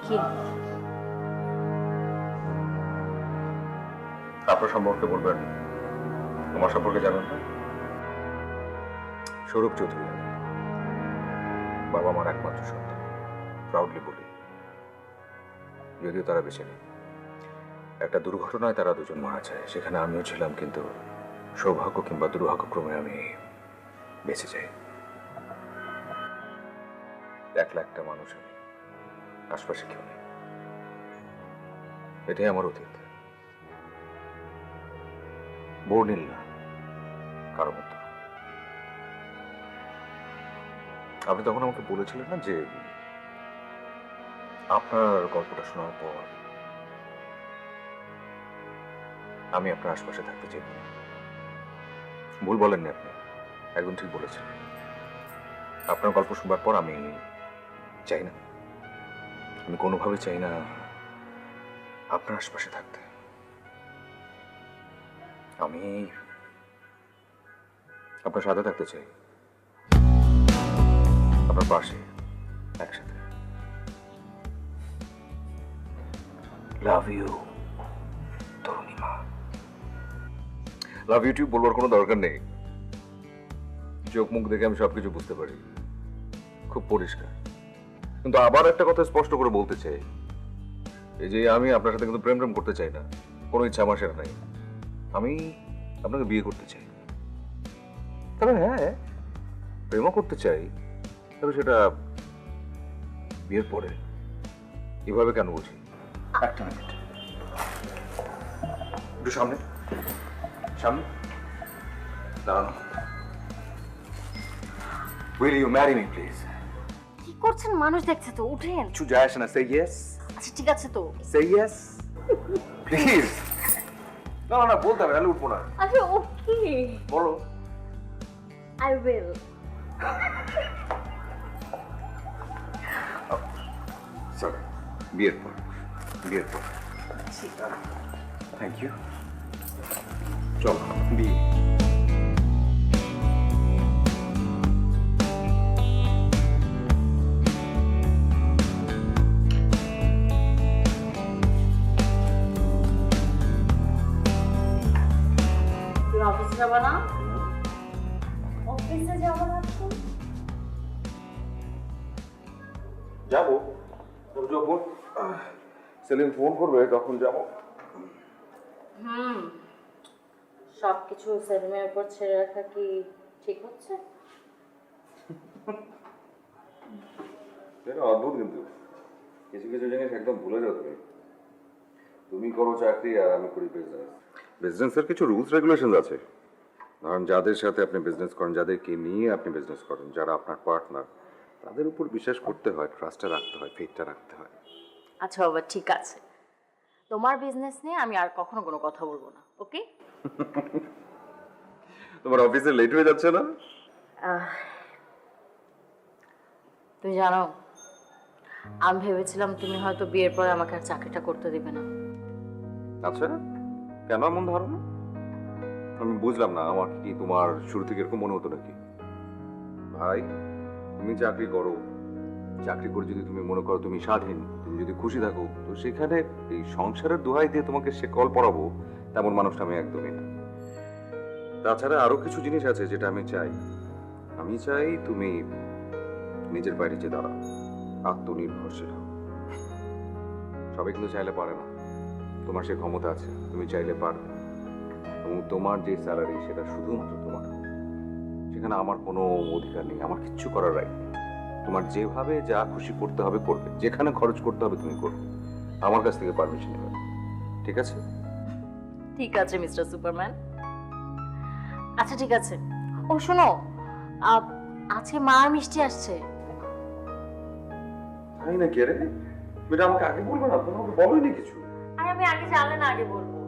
কি? আপনার সম্পর্কে বলবেন, তোমার সম্পর্কে জানেন না? স্বরূপ চৌধুরী, বাবা মার একমাত্র সন্তান, প্রাউডলি বলি। যদিও তারা বেঁচে নেই। একটা দুর্ঘটনায় তারা দুজন মারা যায়, সেখানে আমিও ছিলাম, কিন্তু সৌভাগ্য কিংবা দুর্ভাগ্যক্রমে আমি বেঁচে যাই। একলা একটা মানুষ আমি, আশপাশে কেউ নেই। এটাই আমার অতীত। বর্ণিল না কারো মতো। আপনি তখন আমাকে বলেছিলেন না যে আপনার গল্পটা শোনার পর আমি আপনার আশপাশে থাকতে চাই। ভুল বলেননি আপনি, একদম ঠিক বলেছেন। আপনার গল্প শুনবার পর আমি চাই না, আমি কোনোভাবে চাই না আপনার আশপাশে থাকতে। আমি আপনার সাথে থাকতে চাই, আপনার পাশে, একসাথে। Love you তরুণীমা। লাভ ইউ টিউ বলবার কোনো দরকার নেই, চোখ মুখ দেখে আমি সবকিছু বুঝতে পারি, খুব পরিষ্কার। কিন্তু আবার একটা কথা স্পষ্ট করে বলতে চাই, এই যে আমি আপনার সাথে কিন্তু প্রেম করতে চাই না, কোনো ইচ্ছা আমার সেটা নাই। আমি আপনাকে বিয়ে করতে চাই, তবে হ্যাঁ প্রেমও করতে চাই, তবে সেটা বিয়ের পরে। এভাবে কেন বুঝি? একটা মিনিট, একটু সামনে সামনে দাঁড়ানো। Will you marry me, please? কি করছেন? মানুষ দেখছে তো, উঠেন। কিছু যায় আসে না, say yes. আচ্ছা ঠিক আছে তো। Say yes. Please. না না না, বলতে হবে, নাহলে উঠবো না। আচ্ছা ওকে, বলো। I will. সরি, বিয়ের পর, বিয়ের পর। Thank you. চল বিয়ে। তুমি অফিসে যাবা না? অফিসে যাবো না তো? যাবো, যখন সেলিম ফোন করবে তখন যাবো। সবকিছু সেলিমের উপর ছেড়ে রাখা কি ঠিক হচ্ছে? এটা অদ্ভুত, কিন্তু কিছু কিছু জিনিস একদম ভুলে যাও তুমি। তুমি করো চাকরি আর আমি করি বিজনেস। বিজনেসের কিছু রুলস রেগুলেশন আছে। ধরেন যাদের সাথে আপনি বিজনেস করেন, যাদেরকে নিয়ে আপনি বিজনেস করেন, যারা আপনার পার্টনার, তাদের উপর বিশ্বাস করতে হয়, ট্রাস্টটা রাখতে হয়, ফেথটা রাখতে হয়। আচ্ছা বাবা ঠিক আছে, তোমার বিজনেস নিয়ে আমি আর কখনো কোনো কথা বলবো না, ওকে? তোমার অফিসে লেট হয়ে যাচ্ছে না? তুমি জানো, আমি ভেবেছিলাম তুমি হয়তো বিয়ের পরে আমাকে আর চাকরিটা করতে দিবে না। আচ্ছা, কেন এমন ধারণা? আমি বুঝলাম না, আমার কি তোমার শুরু থেকে এরকম মনে হতো নাকি? ভাই, তুমি চাকরি করো, চাকরি করে যদি তুমি মনে করো তুমি স্বাধীন, তুমি যদি খুশি থাকো, তো সেখানে এই সংসারের দোহাই দিয়ে তোমাকে সে কল পড়াবো, তেমন মানুষটা আমি একদমই না। তাছাড়া আরো কিছু জিনিস আছে যেটা আমি চাই। আমি চাই তুমি নিজের পায়ে নিচে দাঁড়াও, আত্মনির্ভরশীল হও। সবাই কিন্তু চাইলে পারে না, তোমার সে ক্ষমতা আছে, তুমি চাইলে পারবে। এবং তোমার যে স্যালারি সেটা শুধুমাত্র তোমার, সেখানে আমার কোনো অধিকার নেই, আমার কিচ্ছু করার রাইট নেই। তোমার যেভাবে যা খুশি করতে হবে করবে, যেখানে খরচ করতে হবে তুমি করবে, আমার কাছ থেকে পারমিশন নেবে, ঠিক আছে? ঠিক আছে মিস্টার সুপারম্যান। আচ্ছা ঠিক আছে। ও শোনো, আজকে মা আর মিষ্টি আসছে। তাই না? কে রে? এটা আমাকে আগে বলবে না, তোমাকে বলোই কিছু। আর আমি আগে জানলে না আগে বলবো,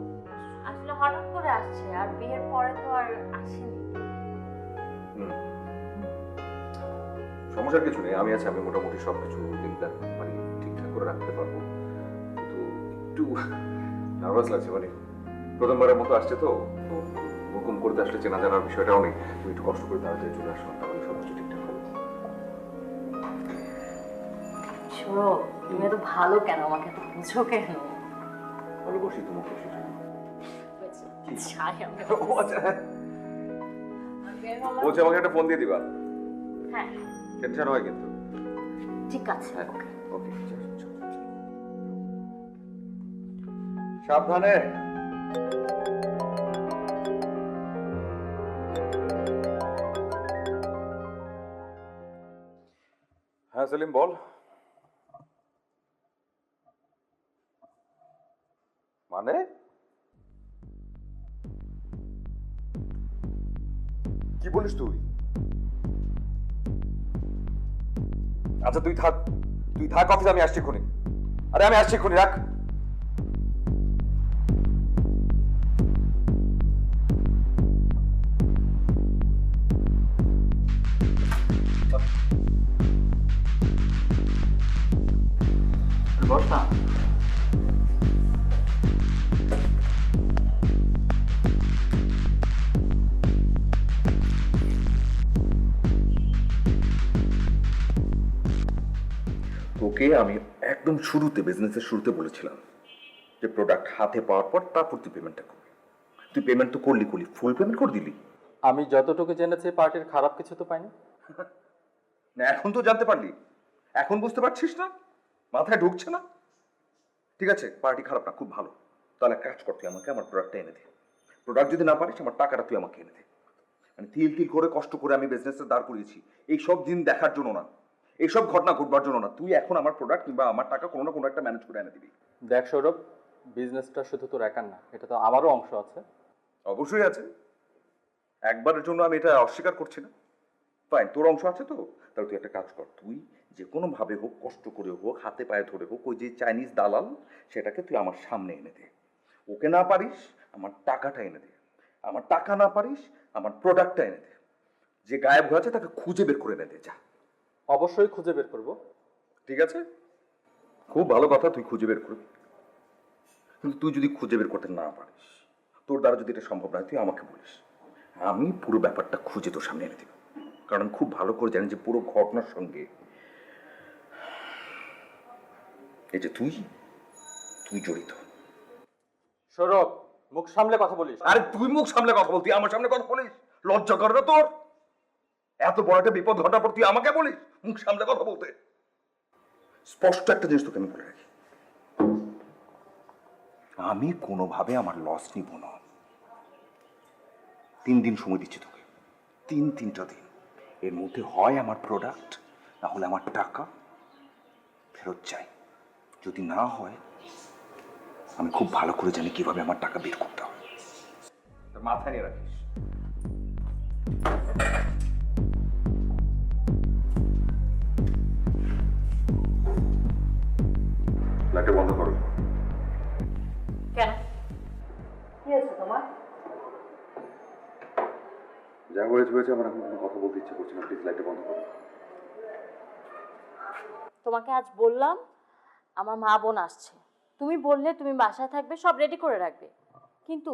আসলে হঠাৎ করে আসছে, আর বিয়ের পরে তো আর আসেনি। সমস্যার কিছু নেই, আমি আছি, আমি মোটামুটি সবকিছু মানে ঠিকঠাক করে রাখতে পারবো। কিন্তু একটু নার্ভাস লাগছে, মানে প্রথমবারের মতো আসছে তো, হুকুম করতে আসলে চেনা জানার বিষয়টাও নেই। তুমি একটু কষ্ট করে তাড়াতাড়ি চলে আসো, তাহলে সবকিছু ঠিকঠাক হবে। শোনো, তুমি এত ভালো কেন, আমাকে এত বুঝো কেন? ভালো বসি তোমার খুশি। বলছে আমাকে একটা ফোন দিয়ে দিবা। হ্যাঁ টেনশন হয় কিন্তু। ঠিক আছে। ওকে। সাবধানে। হ্যাঁ সেলিম বল। মানে কি বলিস তুই? আচ্ছা তুই থাক অফিসে, আমি আসছি এক্ষুনি। আরে আমি আসছি এক্ষুনি, রাখ। বর্ষা, তোকে আমি একদম শুরুতে, বিজনেসের শুরুতে বলেছিলাম যে প্রোডাক্ট হাতে পাওয়ার পর তারপর তুই পেমেন্টটা করবি। তুই পেমেন্ট তো করলি, ফুল পেমেন্ট করে দিলি। আমি যতটুকু জেনেছি পার্টির খারাপ কিছু তো পাইনি। না এখন তো জানতে পারলি, এখন বুঝতে পারছিস না, মাথায় ঢুকছে না। ঠিক আছে, পার্টি খারাপ না, খুব ভালো। তাহলে কাজ কর, তুই আমাকে আমার প্রোডাক্টটা এনে দে। প্রোডাক্ট যদি না পারিস, আমার টাকাটা তুই আমাকে এনে দে। মানে তিল তিল করে কষ্ট করে আমি বিজনেসটা দাঁড় করিয়েছি এই সব দিন দেখার জন্য না, এইসব ঘটনা ঘটবার জন্য না। তুই এখন আমার প্রোডাক্ট কিংবা আমার টাকা কোনো না কোনো একটা ম্যানেজ করে এনে দিবি। দেখ সৌরভ, বিজনেসটা শুধু তোর একার না, এটা তো আমারও অংশ আছে। অবশ্যই আছে, একবারের জন্য আমি এটা অস্বীকার করছি না। ফাইন, তোর অংশ আছে তো, তাহলে তুই একটা কাজ কর। তুই যে কোনোভাবে হোক, কষ্ট করে হোক, হাতে পায়ে ধরে হোক, ওই যে চাইনিজ দালাল সেটাকে তুই আমার সামনে এনে দে। ওকে না পারিস আমার টাকাটা এনে দে, আমার টাকা না পারিস আমার প্রোডাক্টটা এনে দে। যে গায়েব হয়েছে তাকে খুঁজে বের করে এনে দে, যা। অবশ্যই খুঁজে বের করব। ঠিক আছে, খুব ভালো কথা, তুই খুঁজে বের করবি। কিন্তু তুই যদি খুঁজে বের করতে না পারিস, তোর দ্বারা যদি এটা সম্ভব না হয়, তুই আমাকে বলিস, আমি পুরো ব্যাপারটা খুঁজে তোর সামনে এনে দেব। কারণ আমি খুব ভালো করে জানি যে পুরো ঘটনার সঙ্গে এই যে তুই জড়িত। সৌরভ, মুখ সামলে কথা বলিস। আরে তুই মুখ সামলে কথা বল, তুই আমার সামনে কথা বলিস? লজ্জা কর না তোর? এত বড় একটা বিপদ ঘটার পর তুই আমাকে বলিস মুখ সামলে কথা বলতে? স্পষ্ট একটা জিনিস তোকে আমি বলে রাখি, আমি কোনোভাবে আমার লস নিব না। 3 দিন সময় দিচ্ছি তোকে, 3টা দিন। এর মধ্যে হয় আমার প্রোডাক্ট, না হলে আমার টাকা ফেরত চাই। যদি না হয়, আমি খুব ভালো করে জানি কিভাবে আমার টাকা বের করতে হয়। মাথায় নিয়ে রাখিস। লাইটটা বন্ধ করো। কেন, কি হয়েছে তোমার? যা হয়েছে, আমার এখন কোনো কথা বলতে ইচ্ছে করছে না। প্লিজ লাইটটা বন্ধ করো। তোমাকে আজ বললাম আমার মা বোন আসছে, তুমি বললে তুমি বাসায় থাকবে, সব রেডি করে রাখবে। কিন্তু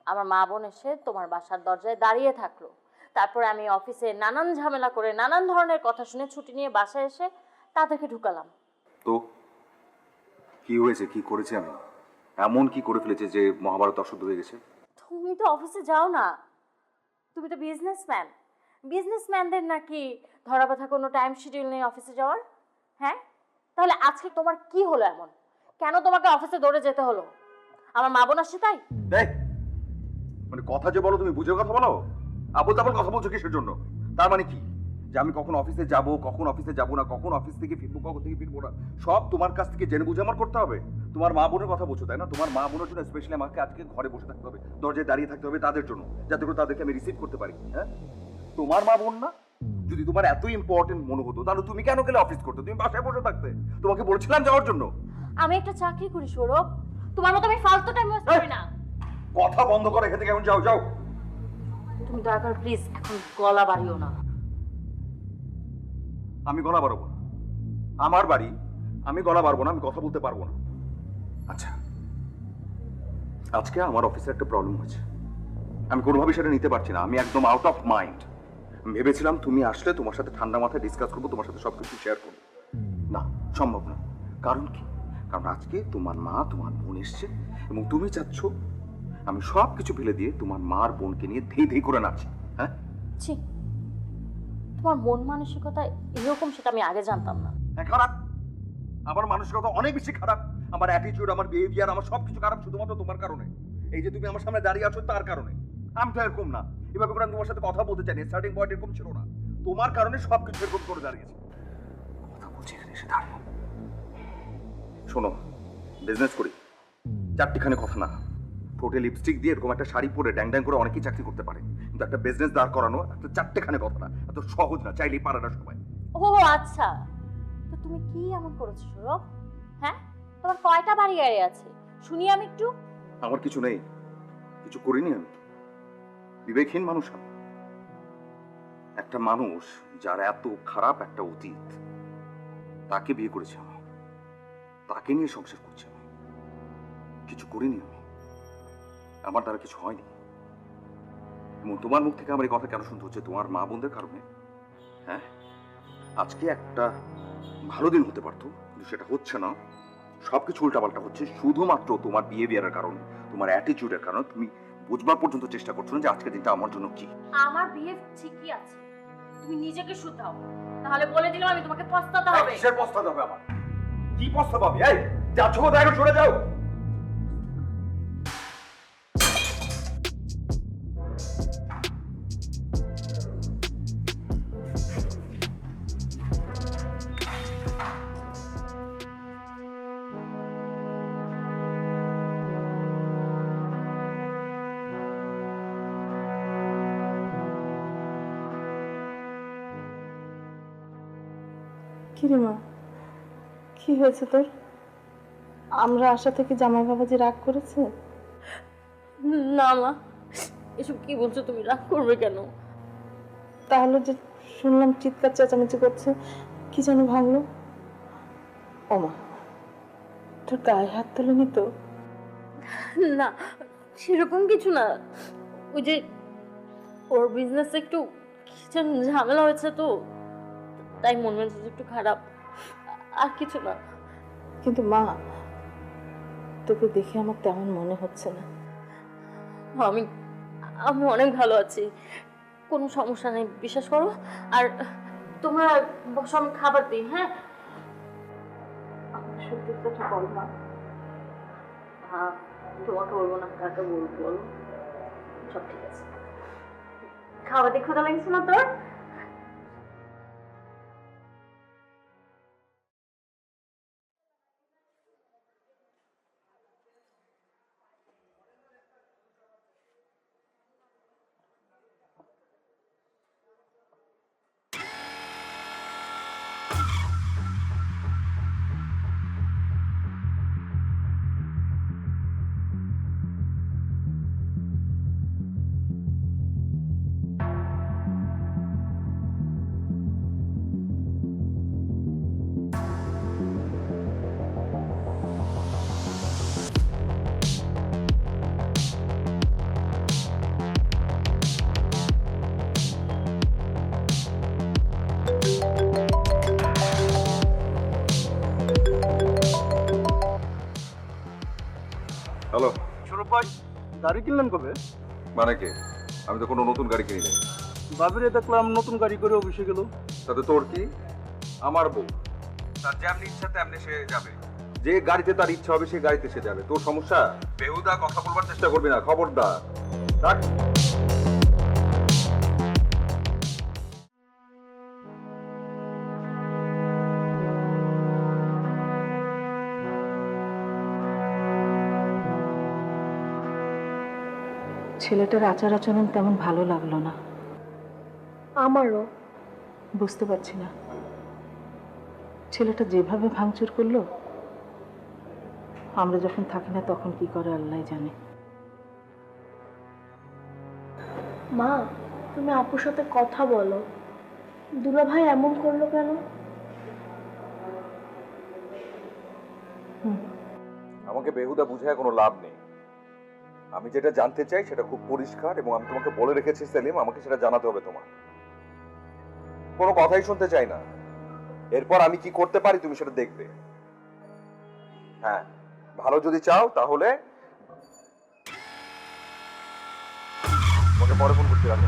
আমার মা বোন এসে তোমার বাসার দরজায় দাঁড়িয়ে থাকলো। তারপরে আমি অফিসে নানান ঝামেলা করে, নানান ধরনের কথা শুনে ছুটি নিয়ে বাসায় এসে তাদেরকে ঢুকালাম। তো কি হয়েছে, কি করেছে আমি? এমন কি করে ফেলেছে যে মহাভারত অশুদ্ধ হয়ে গেছে? তুমি তো অফিসে যাও না, তুমি তো বিজনেসম্যানদের নাকি ধরা বাঁধা কোনো টাইম শিডিউল নেই অফিসে যাওয়ার। হ্যাঁ, তাহলে আজকে তোমার কি হলো এমন? কেন তোমাকে অফিসে দৌড়ে যেতে হলো? আমার মা বোন আসছে তাই? দেখ, মানে কথা যে বলো তুমি বুঝে কথা বলো, আবল তাবল কথা বলছো কিসের জন্য? তার মানে কি যে আমি কখন অফিসে যাব, কখন অফিসে যাব না, কখন অফিস থেকে ফিরবো, কখন থেকে ফিরবো না, সব তোমার কাছ থেকে জেনে বুঝে আমার করতে হবে? তোমার মা বোনের কথা বলছো তাই না? তোমার মা বোনের জন্য স্পেশালি আমাকে আজকে ঘরে বসে থাকতে হবে, দরজায় দাঁড়িয়ে থাকতে হবে তাদের জন্য, যাতে করে তাদেরকে আমি রিসিভ করতে পারি। হ্যাঁ, তোমার মা বোন না? যদি তোমার এত ইম্পর্টেন্ট মনে হতো তাহলে তুমি কেন গেলে অফিস করতে? তুমি বাসায় বসে থাকতে। তোমাকে বলছিলাম যাওয়ার জন্য। আমি একটা চাকরি করি সৌরভ, তোমার মতো আমি ফালতু টাইম ওয়েস্ট করি না। কথা বন্ধ করো এখান থেকে, এখন যাও যাও। তুমি দয়া করে প্লিজ এখন গলা বাড়িও না। আমি গলা বাড়াবো না, আমার বাড়ি, আমি গলা বাড়বো না, আমি কথা বলতে পারবো না। আচ্ছা, আজকে আমার অফিসে একটা প্রবলেম হয়েছে, আমি কোনোভাবেই সেটা নিতে পারছি না। আমি একদম আউট অফ মাইন্ড। ভেবেছিলাম তুমি আসলে তোমার সাথে ঠান্ডা মাথায় ডিসকাস করবো, তোমার সাথে সবকিছু শেয়ার করবো। না, সম্ভব না। কারণ কি? কারণ আজকে তোমার মা, তোমার বোন এসছে এবং তুমি চাচ্ছ আমি সব কিছু ফেলে দিয়ে তোমার মার বোনকে নিয়ে ধেই ধেই করে নাচি। হ্যাঁ, ছি, তোমার মন মানসিকতা এরকম সেটা আমি আগে জানতাম না। হ্যাঁ, খারাপ। আমার মানসিকতা অনেক বেশি খারাপ। আমার অ্যাটিটিউড, আমার বিহেভিয়ার, আমার সবকিছু খারাপ শুধুমাত্র তোমার কারণে। এই যে তুমি আমার সামনে দাঁড়িয়ে আছো তার কারণে। আমি তো এরকম না, এভাবে করে আমি তোমার সাথে কথা বলতে চাই না, স্টার্টিং পয়েন্ট এরকম ছিল না। তোমার কারণে সবকিছু এরকম করে দাঁড়িয়েছে। কথা বলছি এখানে এসে দাঁড়িয়ে। শোনো, বিজনেস করি, চারটিখানে কথা না। ঠোঁটে লিপস্টিক দিয়ে এরকম একটা শাড়ি পরে ড্যাং ড্যাং করে অনেকেই চাকরি করতে পারে, কিন্তু একটা বিজনেস দাঁড় করানো একটা চারটেখানে কথা না, এত সহজ না, চাইলেই পারে না সবাই। ও আচ্ছা, তো তুমি কি এমন করেছো সৌরভ? হ্যাঁ, তোমার কয়টা বাড়ি গাড়ি আছে শুনি আমি একটু। আমার কিছু নেই, কিছু করিনি আমি, বিবেকহীন মানুষ আমি। একটা মানুষ যার এত খারাপ একটা অতীত, তাকে বিয়ে করেছি আমি, তাকে নিয়ে সংসার করছি আমি। কিছু করিনি আমি, আমার দ্বারা কিছু হয়নি। এবং তোমার মুখ থেকে আমার এই কথা কেন শুনতে হচ্ছে? তোমার মা বোনদের কারণে। হ্যাঁ, আজকে একটা ভালো দিন হতে পারতো, কিন্তু সেটা হচ্ছে না। সবকিছু উল্টাপাল্টা হচ্ছে শুধুমাত্র তোমার বিহেভিয়ারের কারণে, তোমার অ্যাটিটিউডের কারণে। তুমি বুঝবার পর্যন্ত চেষ্টা করছো না যে আজকের দিনটা আমার জন্য কি। আমার বিহেভ ঠিকই আছে, তুমি নিজেকে শুধাও, তাহলে বলে দিলাম আমি তোমাকে পস্তাতে হবে। কিসের পস্তাতে হবে আমার? কি পস্তাতে হবে? এই যাচ্ছ কোথায়? এখন সরে যাও। কিরে মা, কি হয়েছে তোর? আমরা আশা থেকে জামাই বাবাজি রাগ করেছে? না মা, এসব কি বলছো তুমি? রাগ করবে কেন? তাহলে যে শুনলাম চিৎকার চেঁচামেচি করছে, কি যেন ভাঙলো? ও মা, তোর গায়ে হাত তোলেনি তো? না, সেরকম কিছু না। ওই যে ওর বিজনেসে একটু কি যেন ঝামেলা হয়েছে, তো তাই মন মেজাজ একটু খারাপ, আর কিছু না। কিন্তু মা, তোকে দেখে আমার তেমন মনে হচ্ছে না। আমি আমি অনেক ভালো আছি, কোনো সমস্যা নেই, বিশ্বাস করো। আর তোমরা বসো, আমি খাবার দিই। হ্যাঁ, সত্যি কথা বল মা। হ্যাঁ, তোমাকে বলবো না, কাকে বলবো বলো? সব ঠিক আছে। খাবার দিয়ে ক্ষুধা লেগেছে না তোর? হ্যালো সৌরভ ভাই, গাড়ি কিনলেন কবে? মানে কি? আমি তো কোনো নতুন গাড়ি কিনি নাই। বাবিরে দেখলাম নতুন গাড়ি করে অফিসে গেল। তাতে তোর কি? আমার বউ, তার যেমনি ইচ্ছা তেমনি সে যাবে। যে গাড়িতে তার ইচ্ছা হবে সেই গাড়িতে সে যাবে। তোর সমস্যা? বেহুদা কথা বলবার চেষ্টা করবি না, খবরদার। রাখ। ছেলেটার আচার আচরণ তেমন ভালো লাগলো না। আমারও। বুঝতে পারছি না, ছেলেটা যেভাবে ভাঙচুর করলো, আমরা যখন থাকি না তখন কি করে আল্লাহ জানে। মা, তুমি আপুর সাথে কথা বলো। দুলা ভাই এমন করলো কেন? আমাকে বেহুদা বুঝায় কোনো লাভ নেই। আমি যেটা জানতে চাই সেটা খুব পরিষ্কার, এবং আমি তোমাকে বলে রেখেছি সেলিম, আমাকে সেটা জানাতে হবে তোমার। কোনো কথাই শুনতে চাই না। এরপর আমি কি করতে পারি তুমি সেটা দেখবে। হ্যাঁ, ভালো যদি চাও তাহলে তোমাকে পরে ফোন করতে রাখো।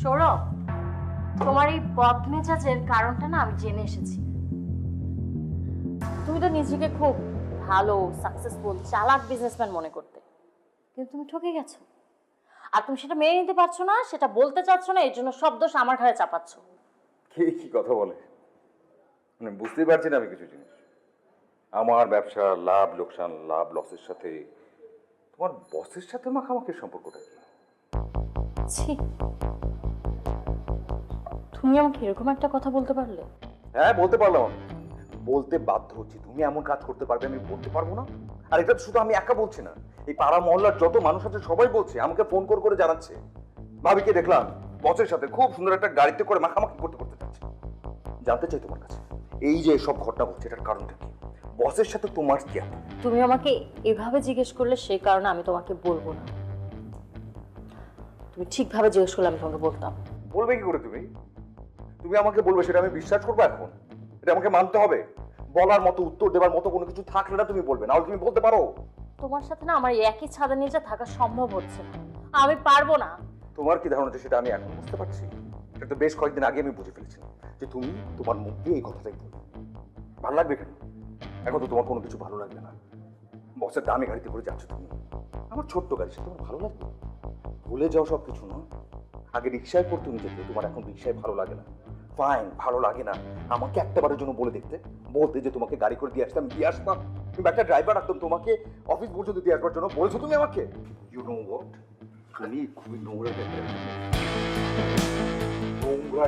সৌরভ, তোমার এই বদমেজাজের কারণটা না আমি জেনে এসেছি। তুমি তো নিজেকে খুব ভালো, সাকসেসফুল, চালাক বিজনেসম্যান মনে করতে, কিন্তু তুমি ঠকে গেছো। আর তুমি সেটা মেনে নিতে পারছো না, সেটা বলতে চাচ্ছ না, এর জন্য সব দোষ আমার ঘাড়ে চাপাচ্ছ। কে কি কথা বলে? মানে বুঝতেই পারছি না আমি কিছু জিনিস। আমার ব্যবসা লাভ লোকসান, লাভ লসের সাথে তোমার বসের সাথে মাখামাখির সম্পর্কটা কি? ছি, তুমি আমাকে এরকম একটা কথা বলতে পারলে? হ্যাঁ, বলতে পারলাম। আমি বলতে বাধ্য হচ্ছি। তুমি এমন কাজ করতে পারবে আমি বলতে পারবো না? আর এটা শুধু আমি একা বলছি না, এই পাড়া মহল্লার যত মানুষ আছে সবাই বলছে, আমাকে ফোন করে জানাচ্ছে। ভাবিকে দেখলাম বসের সাথে খুব সুন্দর একটা গাড়িতে করে মাখামাখি করতে চাচ্ছে। জানতে চাই তোমার কাছে, এই যে সব ঘটনা ঘটছে এটার কারণটা কি? বসের সাথে তোমার কি আছে? তুমি আমাকে এভাবে জিজ্ঞেস করলে সেই কারণে আমি তোমাকে বলবো না। তুমি ঠিকভাবে জিজ্ঞেস করলে আমি তোমাকে বলতাম। বলবে কি করে তুমি? তুমি আমাকে বলবে সেটা আমি বিশ্বাস করবো এখন? এটা আমাকে মানতে হবে? বলার মতো, উত্তর দেওয়ার মতো কোনো কিছু থাকলে না তুমি বলবে, নাহলে তুমি বলতে পারো। তোমার সাথে না আমার একই ছাদের নিচে থাকা সম্ভব হচ্ছে না, আমি পারবো না। তোমার কি ধারণা সেটা আমি এখন বুঝতে পারছি? এটা তো বেশ কয়েকদিন আগে আমি বুঝে ফেলেছিলাম যে তুমি তোমার মুখ দিয়ে এই কথাটাই বলবে। ভালো লাগবে কেন? এখন তো তোমার কোনো কিছু ভালো লাগবে না। বসের দামি গাড়িতে করে যাচ্ছ তুমি, আমার ছোট্ট গাড়ি, সে তোমার ভালো লাগবে? ভুলে যাও সব কিছু না। আগে রিক্সায় করতে নিজেকে, তোমার এখন রিক্সায় ভালো লাগে না। ফাইন, ভালো লাগে না, আমাকে একটাবারের জন্য বলে বলতে যে তোমাকে গাড়ি করে দিয়ে আসতাম, দিয়ে আসতাম। তুমি একটা ড্রাইভার রাখতাম, তোমাকে অফিস পর্যন্ত দিয়ে আসবার জন্য বলেছো তুমি আমাকে। ইউ নো হোয়াট, তুমি খুবই নোংরা টাইপের। নোংরা।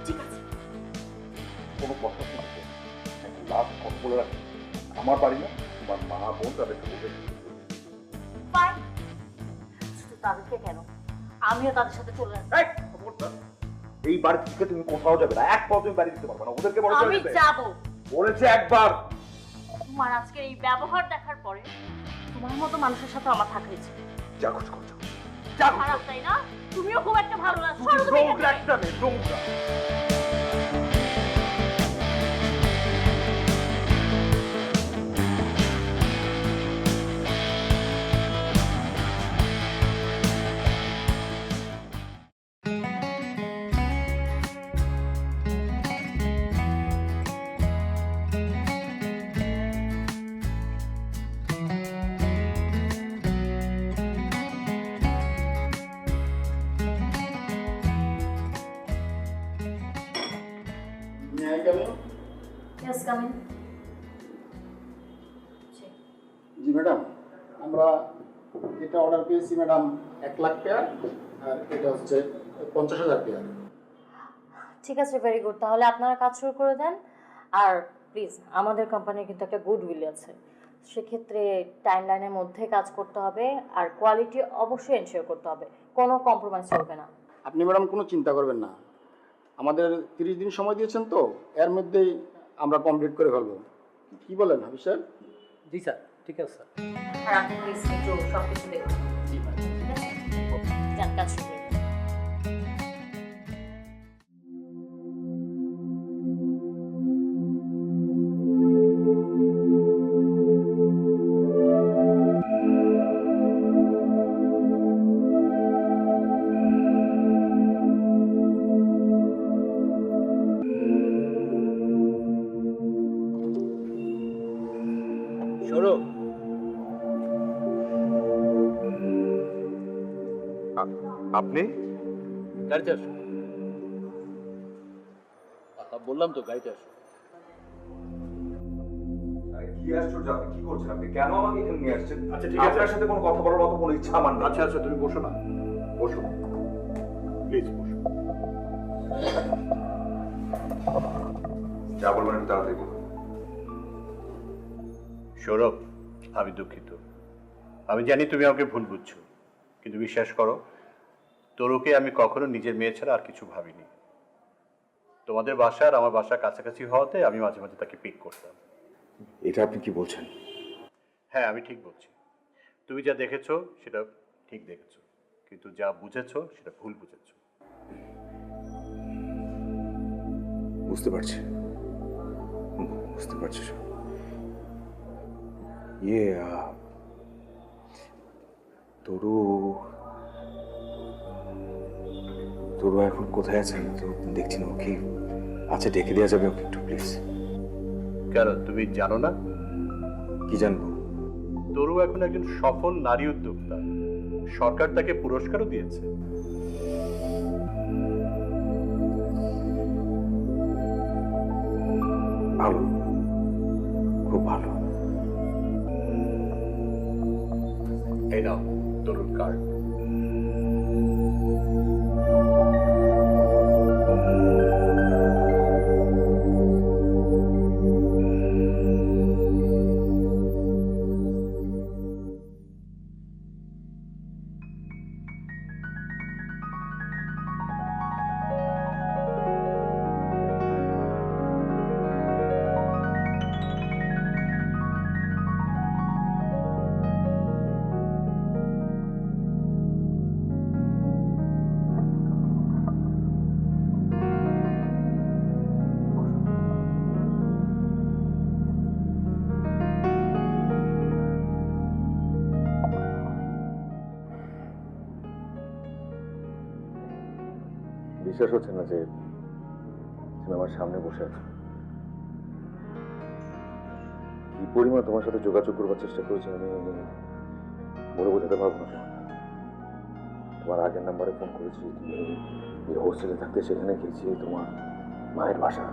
ঠিক আছে, কোনো কথা শুনতে একটা লাস্ট কথা বলে রাখি, আমার বাড়ি না, তোমার মা বোন তাদেরকে বলে ফাইন। শুধু তাদেরকে কেন, আমিও তাদের সাথে চলে যাবো। এই বাড়ি থেকে তুমি কোথাও যাবে না, এক পাও তুমি বাড়ি দিতে পারবে না, ওদেরকে বলে আমি যাবো বলেছে একবার। তোমার আজকের এই ব্যবহার দেখার পরে তোমার মতো মানুষের সাথে আমার থাকা ইচ্ছে। যা খুশ করছো, খারাপ তাই না? তুমিও খুব একটা ভালো না। একটা মেয়ে নোংরা। Yes, come in. G madam, আমরা এটা অর্ডার পেয়েছি ম্যাডাম 1 লাখ পেয়ার, আর এটা হচ্ছে 50,000 পেয়ার। ঠিক আছে, ভেরি গুড। তাহলে আপনারা কাজ শুরু করে দেন। আর প্লিজ, আমাদের কোম্পানির কিন্তু একটা গুড উইল আছে, সেক্ষেত্রে টাইমলাইনের মধ্যে কাজ করতে হবে, আর কোয়ালিটি অবশ্যই এনশিওর করতে হবে, কোনো কম্প্রোমাইজ চলবে না। আপনি ম্যাডাম কোনো চিন্তা করবেন না, আমাদের 30 দিন সময় দিয়েছেন, তো এর মধ্যেই আমরা কমপ্লিট করে ফেলবো। কি বলেন হাবিব স্যার? জি স্যার, ঠিক আছে স্যার। আর আপনি প্লিজ একটু সব কিছু দেখুন। জি ম্যাম। ঠিক আছে, যান কাজ শুরু করুন। সৌরভ, আপনি গাড়িতে আসো। বললাম তো গাড়িতে আসো। কি আশ্চর্য, আপনি কি করছেন? আপনি কেন আমাকে এখানে নিয়ে আসছেন? আচ্ছা, ঠিক আছে। আপনার সাথে কোনো কথা বলার মতো কোনো ইচ্ছা আমার নেই। আচ্ছা, তুমি বসো না, বসো প্লিজ, বসো। যা বলবেন একটু তাড়াতাড়ি বলুন। সৌরভ, আমি দুঃখিত। আমি জানি তুমি আমাকে ভুল বুঝছো, কিন্তু বিশ্বাস করো, তরুকে আমি কখনো নিজের মেয়ে ছাড়া আর কিছু ভাবিনি। তোমাদের বাসা আর আমার বাসা কাছাকাছি হওয়াতে আমি মাঝে মাঝে তাকে পিক করতাম। এটা আপনি কি বলছেন? হ্যাঁ, আমি ঠিক বলছি। তুমি যা দেখেছো সেটা ঠিক দেখেছো, কিন্তু যা বুঝেছো সেটা ভুল বুঝেছো। বুঝতে পারছি, বুঝতে পারছি। তরু তোর এখন কোথায় আছে? তো দেখছি না ওকে। আচ্ছা, ডেকে দেওয়া যাবে ওকে একটু প্লিজ? কেন, তুমি জানো না? কি জানবো? তরু এখন একজন সফল নারী উদ্যোক্তা, সরকার তাকে পুরস্কারও দিয়েছে। ভালো, খুব ভালো। এই নাও তরুর কার্ড। বিশ্বাস হচ্ছে না যে তুমি আমার সামনে বসে আছো। কি পরিমাণ তোমার সাথে যোগাযোগ করবার চেষ্টা করেছি আমি বলে বোঝাতে পারবো না। তোমার আগের নাম্বারে ফোন করেছি, তুমি যে হোস্টেলে থাকতে সেখানে গেছি, তোমার মায়ের বাসা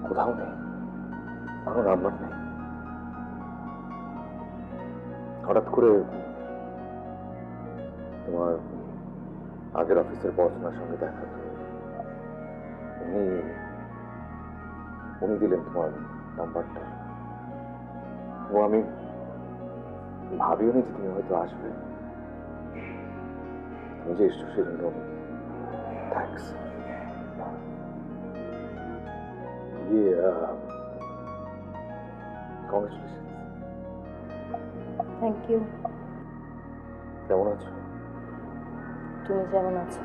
কোথাও নেই, কোনো নাম্বার নেই। হঠাৎ করে তোমার আগের অফিসের পড়াশোনার সঙ্গে দেখা, উনি দিলেন তোমার নাম্বারটা। ও আমি ভাবিও নি যে তুমি হয়তো আসবে। তুমি যে এসছো সেজন্য থ্যাংকস। কংগ্রেচুলেশন। Thank you. কেমন আছো? তুমি যেমন আছো?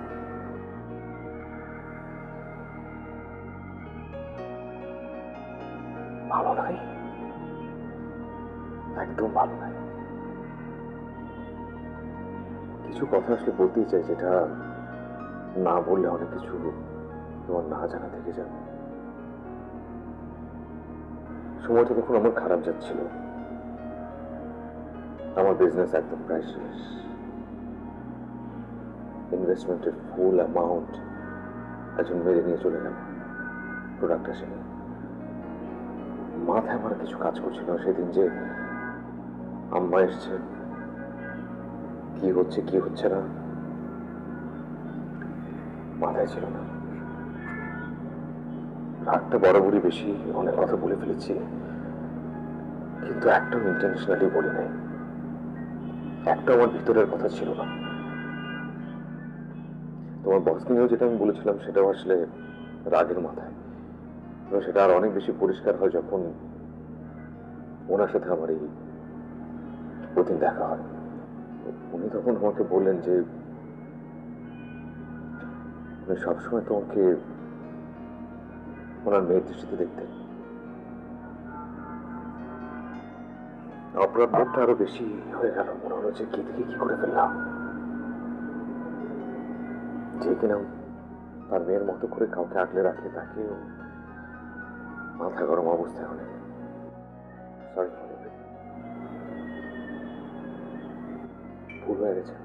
ভালো নাই, একদম ভালো নাই। কিছু কথা আসলে বলতেই চাই যেটা না বললে অনেক কিছু তোমার না জানা থেকে যাবে। সময়টা তখন আমার খারাপ যাচ্ছিল, আমার বিজনেস একদম প্রায় শেষ, ইনভেস্টমেন্টের ফুল অ্যামাউন্ট একজন মেরে নিয়ে চলে গেল প্রোডাক্ট আসে। মাথায় আমার কিছু কাজ করছিল সেদিন, যে আম্মা এসছে, কি হচ্ছে কি হচ্ছে না মাথায় ছিল না। রাগটা বরাবরই বেশি, অনেক কথা বলে ফেলেছি, কিন্তু একটাও ইন্টেনশনালি বলি নাই, একটা আমার ভিতরের কথা ছিল না। তোমার বসকে নিয়েও যেটা আমি বলেছিলাম সেটাও আসলে রাগের মাথায়, সেটা আর অনেক বেশি পরিষ্কার হয় যখন ওনার সাথে আমার এই প্রতিদিন দেখা হয়। উনি তখন আমাকে বললেন যে উনি সবসময় তোমাকে ওনার মেয়ের দৃষ্টিতে দেখতেন। অপরাধ বোধটা আরো বেশি হয়ে গেল, মনে হলো যে কি থেকে কি করে ফেললাম। যে কিনা তার মেয়ের মতো করে কাউকে আগলে রাখে, তাকে মাথা গরম অবস্থায় অনেক সরি, ভুল হয়ে গেছে,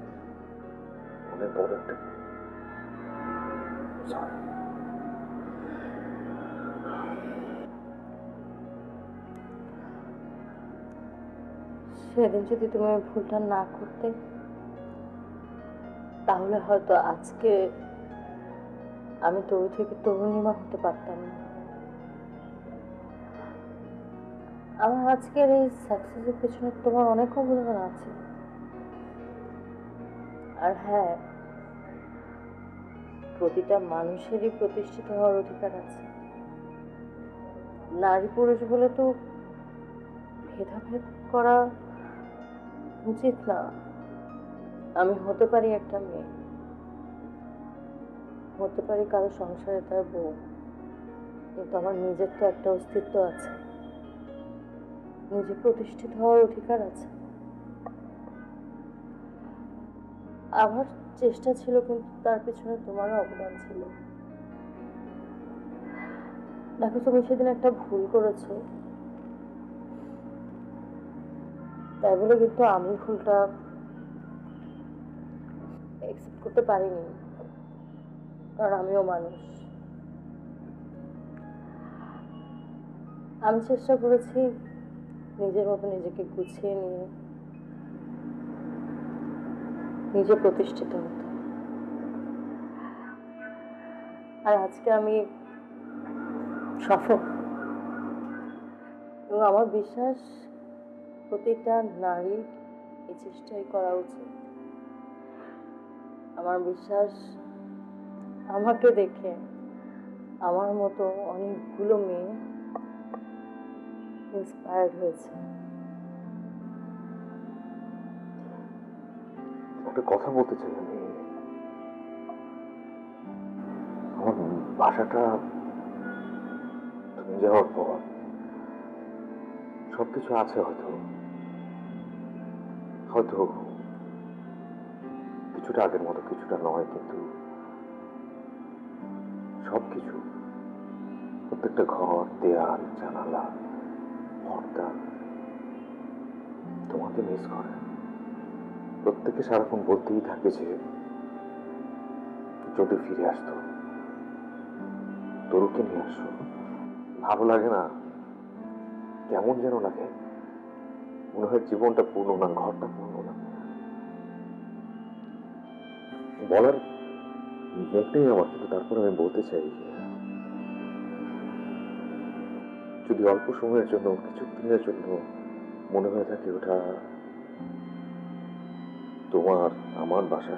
অনেক বড় একটা সরি। সেদিন যদি তুমি ভুলটা না করতে, তাহলে হয়তো আজকে আমি তরু থেকে তরুণীমা হতে পারতাম না। আমার আজকের এই সাকসেসের পেছনে তোমার অনেক অবদান আছে। আর হ্যাঁ, প্রতিটা মানুষেরই প্রতিষ্ঠিত হওয়ার অধিকার আছে। নারী পুরুষ বলে তো ভেদাভেদ করা উচিত না। আমি হতে পারি একটা মেয়ে, হতে পারি কারো সংসারে তার বউ, কিন্তু আমার নিজের তো একটা অস্তিত্ব আছে, নিজে প্রতিষ্ঠিত হওয়ার অধিকার আছে। আবার চেষ্টা ছিল, কিন্তু তার পেছনে তোমারও অবদান ছিল। দেখো, তুমি সেদিন একটা ভুল করেছো, তাই বলে কিন্তু আমি ভুলটা অ্যাকসেপ্ট করতে পারিনি, কারণ আমিও মানুষ। আমি চেষ্টা করেছি নিজের মতো নিজেকে গুছিয়ে নিয়ে নিজে প্রতিষ্ঠিত হতে। আর আজকে আমি সফল, এবং আমার বিশ্বাস প্রত্যেকটা নারীর এই চেষ্টাই করা উচিত। আমার বিশ্বাস আমাকে দেখে আমার মতো অনেকগুলো মেয়ে ইন্সপায়ার্ড হয়েছে। একটা কথা বলতে চাই আমি। আমার বাসাটা তুমি যাওয়ার পর সবকিছু আছে, হয়তো হয়তো কিছুটা আগের মতো, কিছুটা নয়, কিন্তু সবকিছু, প্রত্যেকটা ঘর, দেয়াল, জানালা, পর্দা তোমাকে মিস করে। প্রত্যেকে সারাক্ষণ বলতেই থাকে যে যদি ফিরে আসতো, তরুকে নিয়ে আসো। ভালো লাগে না? কেমন যেন লাগে, মনে হয় জীবনটা পূর্ণ না, ঘরটা পূর্ণ না। বলার মুখ নেই আমার, কিন্তু তারপর আমি বলতে চাই, যদি অল্প সময়ের জন্য, কিছু দিনের জন্য মনে হয়ে থাকে ওটা তোমার আমার বাসা,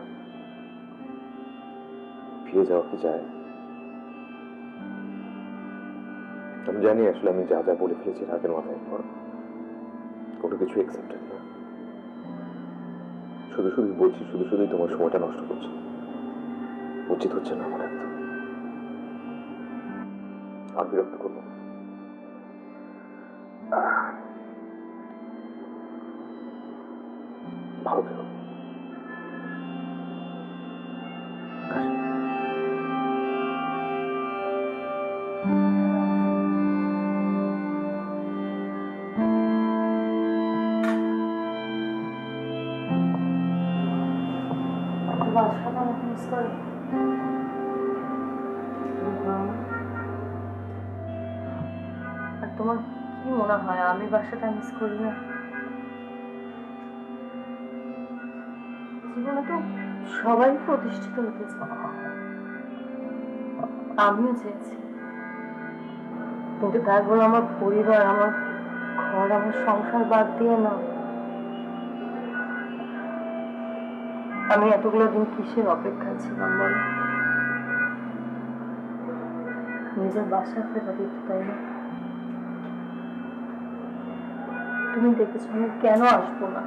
ফিরে যাওয়া কি যায়? আমি জানি আসলে আমি যা যা বলে ফেলেছি রাগের মাথায় পর কোনো কিছু অ্যাকসেপ্টেড না। শুধু শুধু বলছি, শুধু শুধুই তোমার সময়টা নষ্ট করছি। উচিত হচ্ছে না আমার একদম। আর বিরক্ত করবো না। ভালো থেকো। বাসাটা আমাকে মিস করে। আর তোমার কি মনে হয় আমি বাসাটা মিস করি না? জীবনে তো সবাই প্রতিষ্ঠিত হতেছে, আমিও চেয়েছি, কিন্তু তাই বলে আমার পরিবার, আমার ঘর, আমার সংসার বাদ দিয়ে না। আমি এতগুলো দিন কিসের অপেক্ষা ছিলাম বলো? নিজের বাসা ফেরা দিত, তাই না? তুমি দেখেছো আমি কেন আসবো না?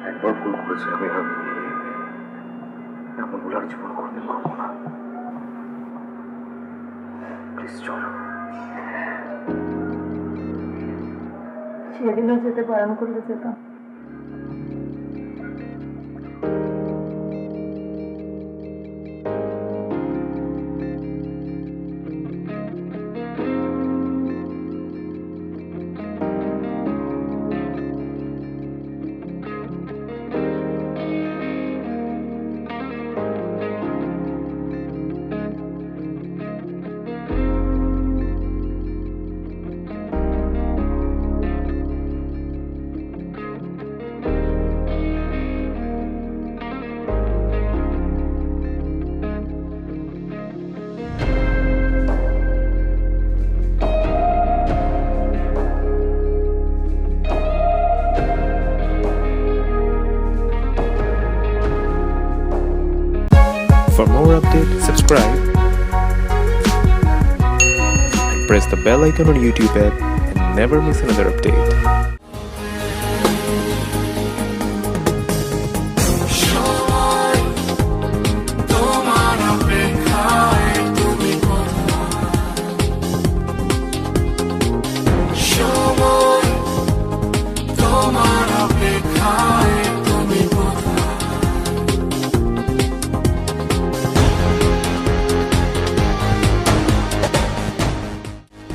একবার ভুল করেছি আমি, এমন ভুল আর জীবন কোনদিন করবো না। প্লিজ চলো। সেদিনও যেতে বারণ করলে যেতাম। For more updates, subscribe and press the bell icon on YouTube app and never miss another update.